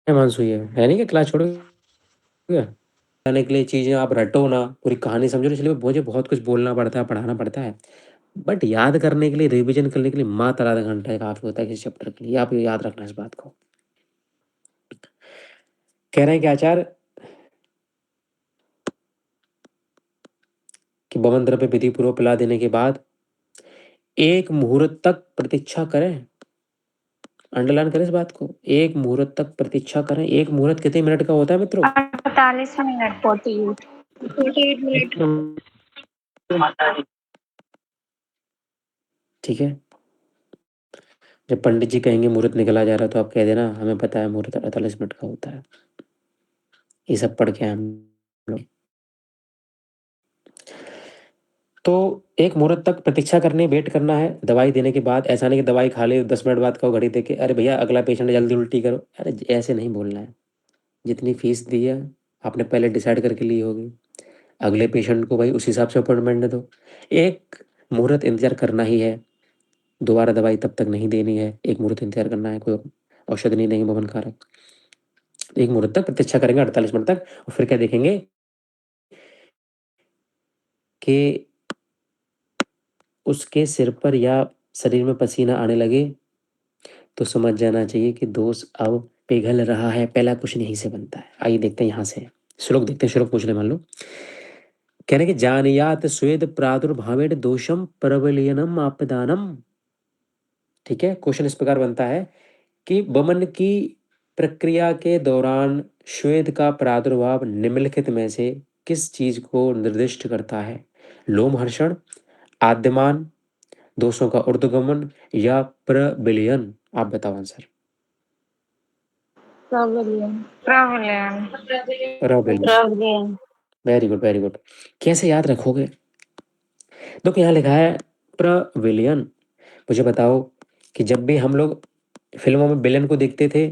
हिमांशु? ये है नहीं कि क्लास छोड़ गया? जाने के लिए चीजें आप रटो ना, पूरी कहानी समझो, इसलिए मुझे बहुत कुछ बोलना पड़ता है, पढ़ाना पड़ता है। बट याद करने के लिए, रिवीजन करने के लिए मात्र आधा घंटा काफी होता है किसी चैप्टर के लिए। आप याद रखना इस बात को। कह रहे हैं कि आचार्य कि बमन द्रव्य विधि पूर्वक पिला देने के बाद 1 मुहूर्त तक प्रतीक्षा करें। अंडरलाइन करें इस बात को, 1 मुहूर्त तक प्रतीक्षा करें। 1 मुहूर्त कितने मिनट का होता है मित्रों? 48 मिनट। 48 मिनट। ठीक है, जब पंडित जी कहेंगे मुहूर्त निकला जा रहा है तो आप कह देना हमें पता है मुहूर्त 48 मिनट का होता है। ये सब पढ़ के हम लोग। तो 1 मुहूर्त तक प्रतीक्षा करनी, वेट करना है दवाई देने के बाद। ऐसा नहीं कि दवाई खा ले 10 मिनट बाद कहो घड़ी देख के अरे भैया अगला पेशेंट जल्दी उल्टी करो। अरे ऐसे नहीं बोलना है। जितनी फीस दी है आपने पहले डिसाइड करके ली होगी, अगले पेशेंट को भाई उस हिसाब से अपॉइंटमेंट दो। 1 मुहूर्त इंतजार करना ही है, दोबारा दवाई तब तक नहीं देनी है। 1 मुहूर्त इंतजार करना है, कोई औषधि नहीं देंगे बमन कारक। 1 मुहूर्त तक प्रतीक्षा करेंगे 48 मिनट तक, और फिर क्या देखेंगे कि उसके सिर पर या शरीर में पसीना आने लगे तो समझ जाना चाहिए कि दोष अब पिघल रहा है। पहला क्वेश्चन यहीं से बनता है। आइए देखते हैं यहाँ से श्लोक देखते हैं। श्लोक पूछ रहे मान लो, कह रहे कि जानियात स्वेद प्रादुर्भावेन दोषम प्रबलयनम आपदानम। ठीक है, क्वेश्चन इस प्रकार बनता है कि वमन की प्रक्रिया के दौरान श्वेत का प्रादुर्भाव निम्नलिखित में से किस चीज को निर्दिष्ट करता है? लोमहर्षण, आद्यमान, दोषों का ऊर्ध्वगमन या प्रविलयन? आप बताओ आंसर। प्रबलियन। प्रविलयन। Very good, very good. कैसे याद रखोगे? तो यहाँ लिखा है प्रविलियन। मुझे बताओ कि जब भी हम लोग फिल्मों में विलेन को देखते थे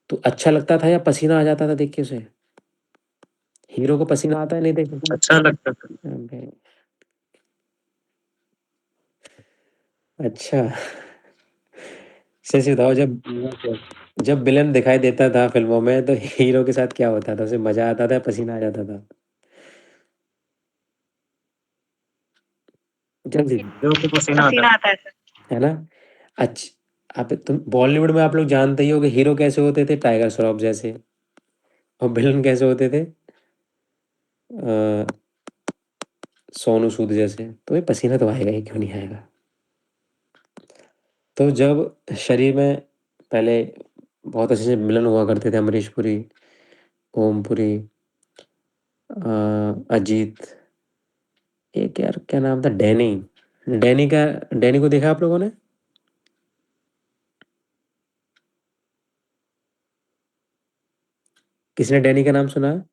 तो अच्छा लगता था या पसीना आ जाता था देख के उसे? हीरो को पसीना आता है नहीं देख? अच्छा लगता था। अबे, अच्छा सच बताओ, जब जब विलेन दिखाई देता था फिल्मों में तो हीरो के साथ क्या होता था? उसे मजा आता था या पसीना आ जाता था? जल्दी, हीरो को पसीना आता है। है ना? अच्छा, आप तुम बॉलीवुड में आप लोग जानते ही हो कि हीरो कैसे होते थे, टाइगर श्रॉफ जैसे, और विलन कैसे होते थे, अ, सोनू सूद जैसे। तो ये पसीना तो आएगा ही, क्यों नहीं आएगा? तो जब शरीर में पहले बहुत अच्छे से मिलन हुआ करते थे, अमरीश पुरी, ओम पुरी, अजीत, एक यार क्या नाम था, डैनी। डैनी का, डैनी को देखा आप लोगों ने? किसने डैनी का नाम सुना है?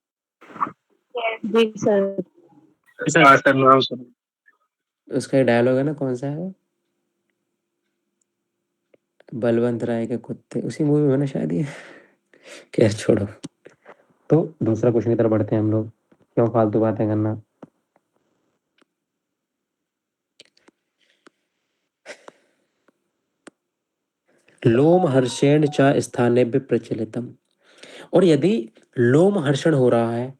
जी सर। सर नाम सुना। उसका डायलॉग है ना, कौन सा है वो? बलवंत राय के कुत्ते, उसी मूवी में ना शायद ये। खैर छोड़ो। तो दूसरा क्वेश्चन की तरफ बढ़ते हैं हम लोग, क्यों फालतू बातें करना। लोम हर्षेण च स्थाने पे प्रचलितम। और यदि लोम हर्षण हो रहा है,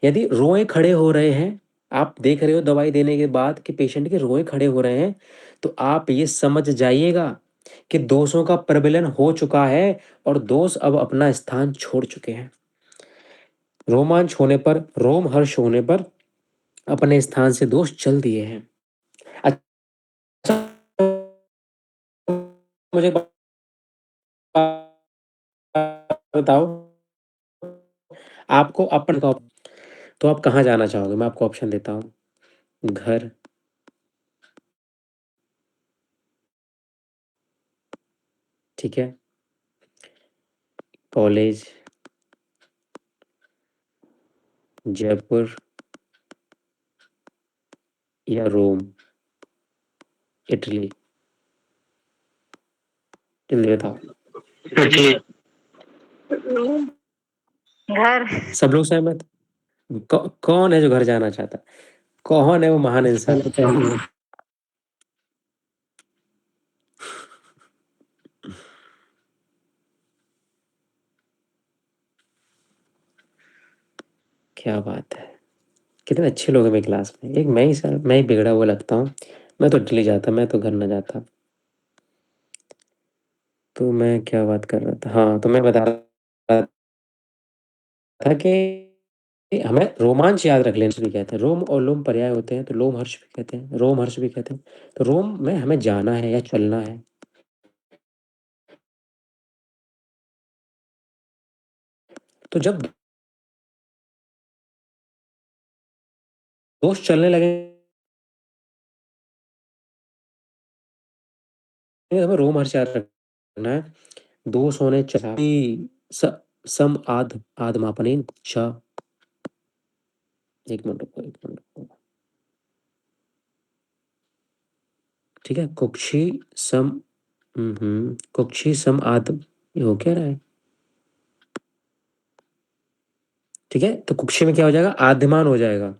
यदि रोए खड़े हो रहे हैं, आप देख रहे हो दवाई देने के बाद कि पेशेंट के रोए खड़े हो रहे हैं, तो आप ये समझ जाइएगा कि दोषों का प्रबलन हो चुका है और दोष अब अपना स्थान छोड़ चुके हैं। रोमांच होने पर, रोम हर्ष होने पर अपने स्थान से दोष चल दिए हैं। अच्छा, मुझे एक बात बताओ, आपको अपन का तो आप कहाँ जाना चाहोगे? मैं आपको ऑप्शन देता हूँ। घर, ठीक है, कॉलेज, जयपुर या रोम, इटली? जल्दी बताओ। घर। सब लोग सहमत? कौन है जो घर जाना चाहता है? कौन है वो महान इंसान? क्या बात है, कितने अच्छे लोग हैं मेरी क्लास में। एक मैं ही सर, मैं ही बिगड़ा हुआ लगता हूँ। मैं तो दिल्ली जाता, मैं तो घर ना जाता। तो मैं क्या बात कर रहा था? हाँ, तो मैं बता रहा था कि हमें रोमांच याद रख लेना भी कहते हैं। रोम और लोम पर्याय होते हैं, तो लोम हर्ष भी कहते हैं, रोम हर्ष भी कहते हैं। तो रोम में हमें जाना है या चलना है। तो जब दोस्त चलने लगे हमें रोम हर्ष याद रखना है। दोष होने चाहिए। सम आद आदमापनेन च। एक मिनट रुको, एक मिनट रुको। ठीक है, कुक्षी सम कुक्षी सम आद, ये हो क्या रहा है? ठीक है, तो कुक्षी में क्या हो जाएगा? आद्यमान हो जाएगा।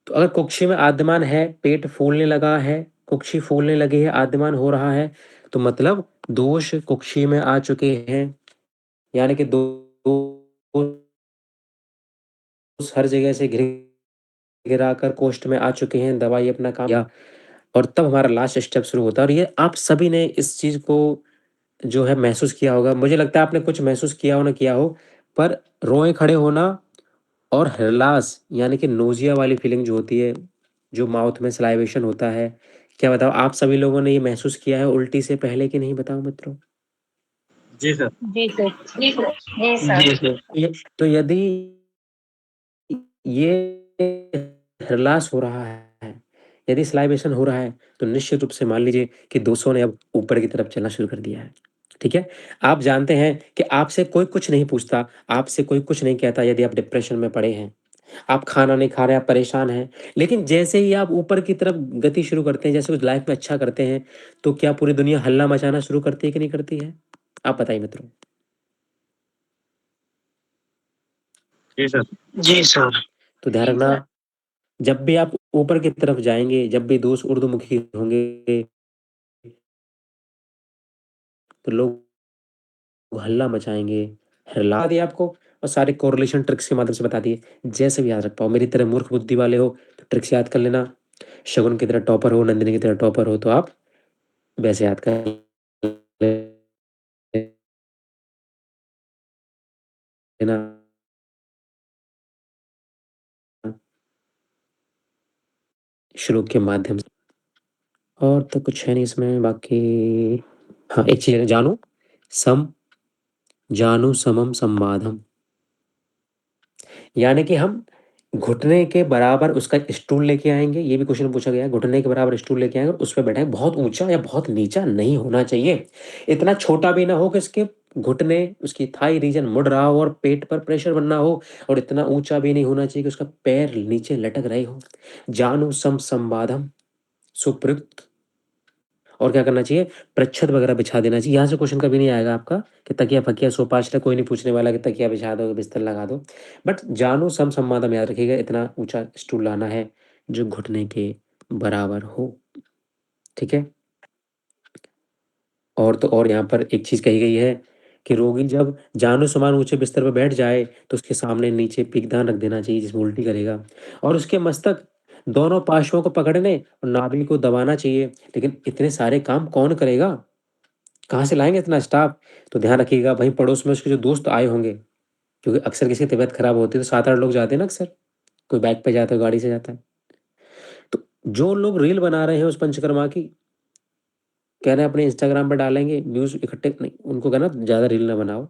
तो अगर कुक्षी में आद्यमान है, पेट फूलने लगा है, कुक्षी फूलने लगी है, आद्यमान हो रहा है, तो मतलब दोष कुक्षी में आ चुके हैं। यानी कि दोष हर जगह से घिर गिरा कर कोष्ठ में आ चुके हैं, दवाई अपना काम किया, और तब हमारा लास्ट स्टेप शुरू होता है। और ये आप सभी ने इस चीज को जो है महसूस किया होगा। मुझे लगता है आपने कुछ महसूस किया हो ना किया हो, पर रोए खड़े होना और हृलास यानी कि नोजिया वाली फीलिंग जो होती है, जो माउथ में सलाइवेशन होता है, क्या बताओ आप सभी लोगों ने ये महसूस किया है उल्टी से पहले कि नहीं? बताओ मित्रों। जी सर। जी सर। जी सर। तो यदि ये हृलास हो रहा है, यदि सलाइवेशन हो रहा है, तो निश्चित रूप से मान लीजिए कि दोस्तों ने अब ऊपर की तरफ चलना शुरू कर दिया है। ठीक है, आप जानते हैं कि आपसे कोई कुछ नहीं पूछता, आपसे कोई कुछ नहीं कहता यदि आप डिप्रेशन में पड़े हैं, आप खाना नहीं खा रहे, आप परेशान हैं। लेकिन जैसे ही आप ऊपर की तरफ गति शुरू करते हैं, जैसे कुछ लाइफ में अच्छा करते हैं, तो क्या पूरी दुनिया हल्ला मचाना शुरू करती है कि नहीं करती है? आप बताइए मित्रों। जी सर। तो ध्यान रखना, जब भी आप ऊपर की तरफ जाएंगे, जब भी दोस्त उर्दूमुखी होंगे, तो लोग हल्ला मचाएंगे, हिला दिया आपको, और सारे कोरिलेशन ट्रिक्स के माध्यम से बता दिए। जैसे भी याद रख पाओ, मेरी तरह मूर्ख बुद्धि वाले हो तो ट्रिक्स याद कर लेना, शगुन की तरह टॉपर हो, नंदिनी की तरह टॉपर हो, तो आप वैसे याद कर लेना। श्लोक के माध्यम से। और तो कुछ है नहीं इसमें बाकी। हाँ, एक चीज जानू सम जानू समम संवादम, यानी कि हम घुटने के बराबर उसका स्टूल लेके आएंगे। ये भी क्वेश्चन पूछा गया है, घुटने के बराबर स्टूल लेके आएंगे और उस पर बैठेंगे। बहुत ऊंचा या बहुत नीचा नहीं होना चाहिए, इतना छोटा भी ना हो कि उसके घुटने, उसकी थाई रीजन मुड़ रहा हो और पेट पर प्रेशर बनना हो, और इतना ऊंचा भी नहीं होना चाहिए कि उसका पैर नीचे लटक रहे हो। जानू सम संवादम सुप्रयुक्त। और क्या करना चाहिए? प्रच्छद वगैरह बिछा देना चाहिए। यहाँ से क्वेश्चन कभी नहीं आएगा आपका कि तकिया फकिया सोपाश्रय, कोई नहीं पूछने वाला कि तकिया बिछा दो, बिस्तर लगा दो। बट जानू सम संवादम याद रखिएगा, इतना ऊंचा स्टूल लाना है जो घुटने के बराबर हो। ठीक है, और तो और यहाँ पर एक चीज कही गई है कि रोगी जब जानो समान ऊंचे बिस्तर पर बैठ जाए तो उसके सामने नीचे पीकदान रख देना चाहिए, जिसमें उल्टी करेगा, और उसके मस्तक दोनों पार्श्वों को पकड़ने और नाभि को दबाना चाहिए। लेकिन इतने सारे काम कौन करेगा? कहाँ से लाएंगे इतना स्टाफ? तो ध्यान रखिएगा, वहीं पड़ोस में उसके जो दोस्त आए होंगे, क्योंकि अक्सर किसी की तबीयत खराब होती है तो 7-8 लोग जाते हैं ना अक्सर, कोई बाइक पे जाता है, गाड़ी से जाता है। तो जो लोग रील बना रहे हैं उस पंचकर्मा की, कह रहे हैं अपने इंस्टाग्राम पर डालेंगे व्यूज इकट्ठे, नहीं, उनको कहना ज्यादा रील ना बनाओ,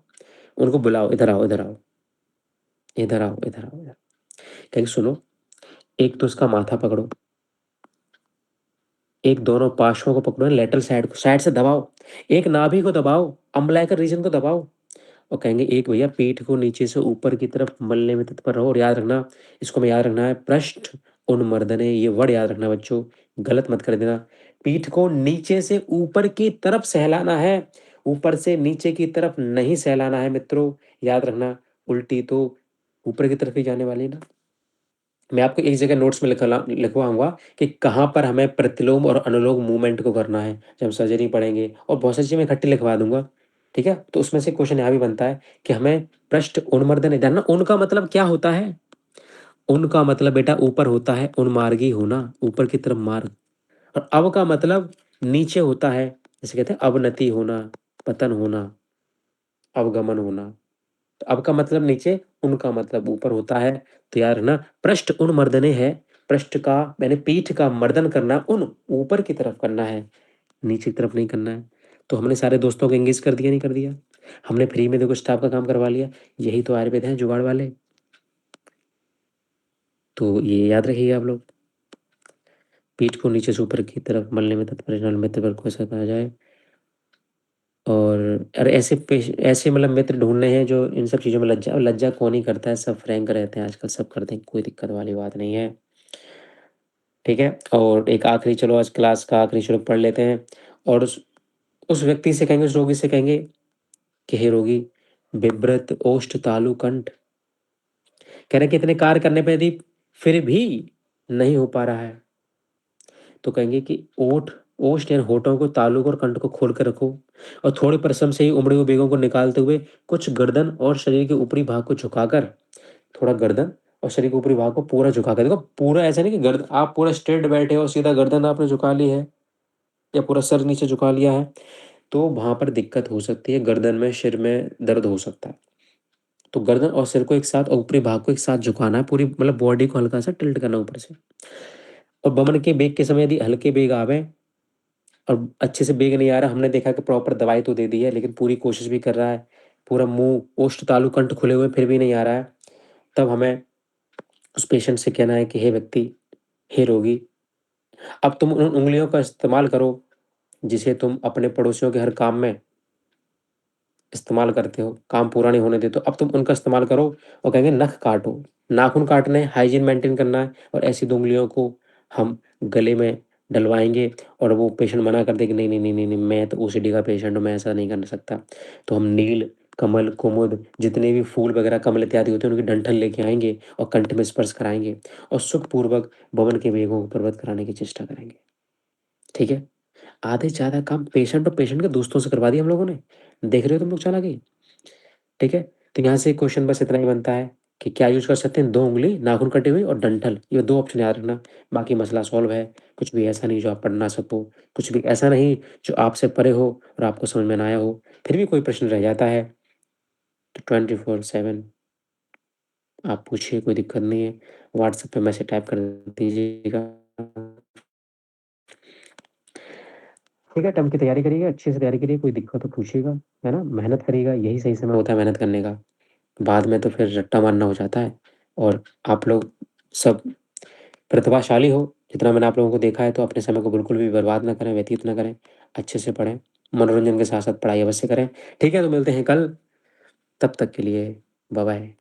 उनको बुलाओ, इधर आओ, इधर आओ। इधर आओ, इधर आओ, इधर। कहेंगे सुनो, एक तो उसका माथा पकड़ो, एक दोनों पार्श्वों को पकड़ो, लेटरल साइड को, साइड से दबाओ, एक नाभि को दबाओ, अम्बलाइकर रीजन को दबाओ, और कहेंगे एक भैया पीठ को नीचे से ऊपर की तरफ मलने में तत्पर रहो। और याद रखना, इसको में याद रखना है, पृष्ठ उन्मर्दने, ये वर्ड याद रखना बच्चों, गलत मत कर देना। पीठ को नीचे से ऊपर की तरफ सहलाना है, ऊपर से नीचे की तरफ नहीं सहलाना है मित्रों, याद रखना। उल्टी तो ऊपर की तरफ ही जाने वाली है ना। मैं आपको एक जगह नोट्स में लिखवाऊंगा कि कहाँ पर हमें प्रतिलोम और अनुलोम मूवमेंट को करना है, जब हम सर्जरी पढ़ेंगे, और बहुत सारी चीजें मैं इकट्ठी लिखवा दूंगा, ठीक है। तो उसमें से क्वेश्चन यहाँ भी बनता है कि हमें पृष्ठ उन्मर्दन, ध्यान ना, उनका मतलब क्या होता है, उनका मतलब बेटा ऊपर होता है, उन्मार्गी होना, ऊपर की तरफ मार्ग। और अव का मतलब नीचे होता है, जैसे कहते हैं अवनति होना, पतन होना, अवगमन होना। तो अब का मतलब नीचे, उनका मतलब ऊपर होता है। तो यार ना, पृष्ठ उन मर्दने है, पृष्ठ का मैंने पीठ का मर्दन करना, उन ऊपर की तरफ करना है, नीचे की तरफ नहीं करना है। तो हमने सारे दोस्तों को एंगेज कर दिया, नहीं कर दिया? हमने फ्री में देखो स्टाफ का काम करवा लिया। यही तो आयुर्वेद है, जुगाड़ वाले। तो ये याद रखिएगा आप लोग, पीठ को नीचे से ऊपर की तरफ मलने में तत्पर मित्र पर को ऐसा कहा जाए। और अरे ऐसे मतलब मित्र ढूंढने हैं जो इन सब चीज़ों में लज्जा, लज्जा कौन ही करता है, सब फ्रैंक रहते हैं आजकल, सब करते हैं, कोई दिक्कत वाली बात नहीं है, ठीक है। और एक आखिरी, चलो आज क्लास का आखिरी श्लोक पढ़ लेते हैं। और उस व्यक्ति से कहेंगे, उस रोगी से कहेंगे कि हे रोगी, बिभ्रत ओष्ठ तालु कंठ, कह रहे कितने कार्य करने पे यदि फिर भी नहीं हो पा रहा है, तो कहेंगे कि ओष्ठ यानी होठों को, तालु को और कंठ को खोल कर रखो, और थोड़े परिश्रम से ही उमड़ी हुई बेगों को निकालते हुए कुछ गर्दन और शरीर के ऊपरी भाग को झुकाकर, थोड़ा गर्दन और शरीर के ऊपरी भाग को पूरा झुकाकर, देखो पूरा ऐसा नहीं कि गर्दन आप पूरा स्ट्रेट बैठे हो, सीधा गर्दन आपने झुका ली है या पूरा सर नीचे झुका लिया है, तो वहां पर दिक्कत हो सकती है, गर्दन में, सिर में दर्द हो सकता है। तो गर्दन और सिर को एक साथ और ऊपरी भाग को एक साथ झुकाना है, पूरी मतलब बॉडी को हल्का सा टिल्ट करना ऊपर से। और बमन के बेग के समय यदि हल्के बेग आवे और अच्छे से बेग नहीं आ रहा, हमने देखा कि प्रॉपर दवाई तो दे दी है लेकिन पूरी कोशिश भी कर रहा है, पूरा मुंह ओष्ठ तालु कंठ खुले हुए फिर भी नहीं आ रहा है, तब हमें उस पेशेंट से कहना है कि हे व्यक्ति, हे रोगी, अब तुम उन उंगलियों का इस्तेमाल करो जिसे तुम अपने पड़ोसियों के हर काम में इस्तेमाल करते हो, काम पूरा नहीं होने देते, तो अब तुम उनका इस्तेमाल करो। और कहेंगे नख काटो, नाखून काटने, हाइजीन मेंटेन करना है, और ऐसी दो उंगलियों को हम गले में डलवाएंगे। और वो पेशेंट मना कर दे कि नहीं नहीं नहीं नहीं नहीं, मैं तो ओसीडी का पेशेंट हूँ, मैं ऐसा नहीं कर सकता, तो हम नील, कमल, कुमुद, जितने भी फूल वगैरह कमल इत्यादि होते हैं उनकी डंठल लेके आएंगे और कंठ में स्पर्श कराएंगे और सुखपूर्वक भवन के वेगों को प्रवत कराने की चेष्टा करेंगे, ठीक है। आधे से ज्यादा काम पेशेंट और पेशेंट के दोस्तों से करवा दिया हम लोगों ने, देख रहे हो तुम लोग चालाकी, ठीक है। तो यहाँ से क्वेश्चन बस इतना ही बनता है कि क्या यूज कर सकते हैं, दो उंगली, नाखून कटी हुई और डंठल, ये दो ऑप्शन याद रखना, बाकी मसला सॉल्व है। कुछ भी ऐसा नहीं जो आप पढ़ ना सको, कुछ भी ऐसा नहीं जो आपसे परे हो और आपको समझ में ना आया हो, फिर भी कोई प्रश्न रह जाता है तो 24/7 आप पूछिए, कोई दिक्कत नहीं है। व्हाट्सएप पे मैसेज टाइप कर दीजिएगा, ठीक है। टर्म की तैयारी करिएगा, अच्छे से तैयारी करिए, कोई दिक्कत तो पूछिएगा, है ना, मेहनत करिएगा, यही सही समय होता है मेहनत करने का, बाद में तो फिर रट्टा मारना हो जाता है। और आप लोग सब प्रतिभाशाली हो, जितना मैंने आप लोगों को देखा है, तो अपने समय को बिल्कुल भी बर्बाद ना करें, व्यतीत ना करें, अच्छे से पढ़ें, मनोरंजन के साथ साथ पढ़ाई अवश्य करें, ठीक है। तो मिलते हैं कल, तब तक के लिए बाय बाय।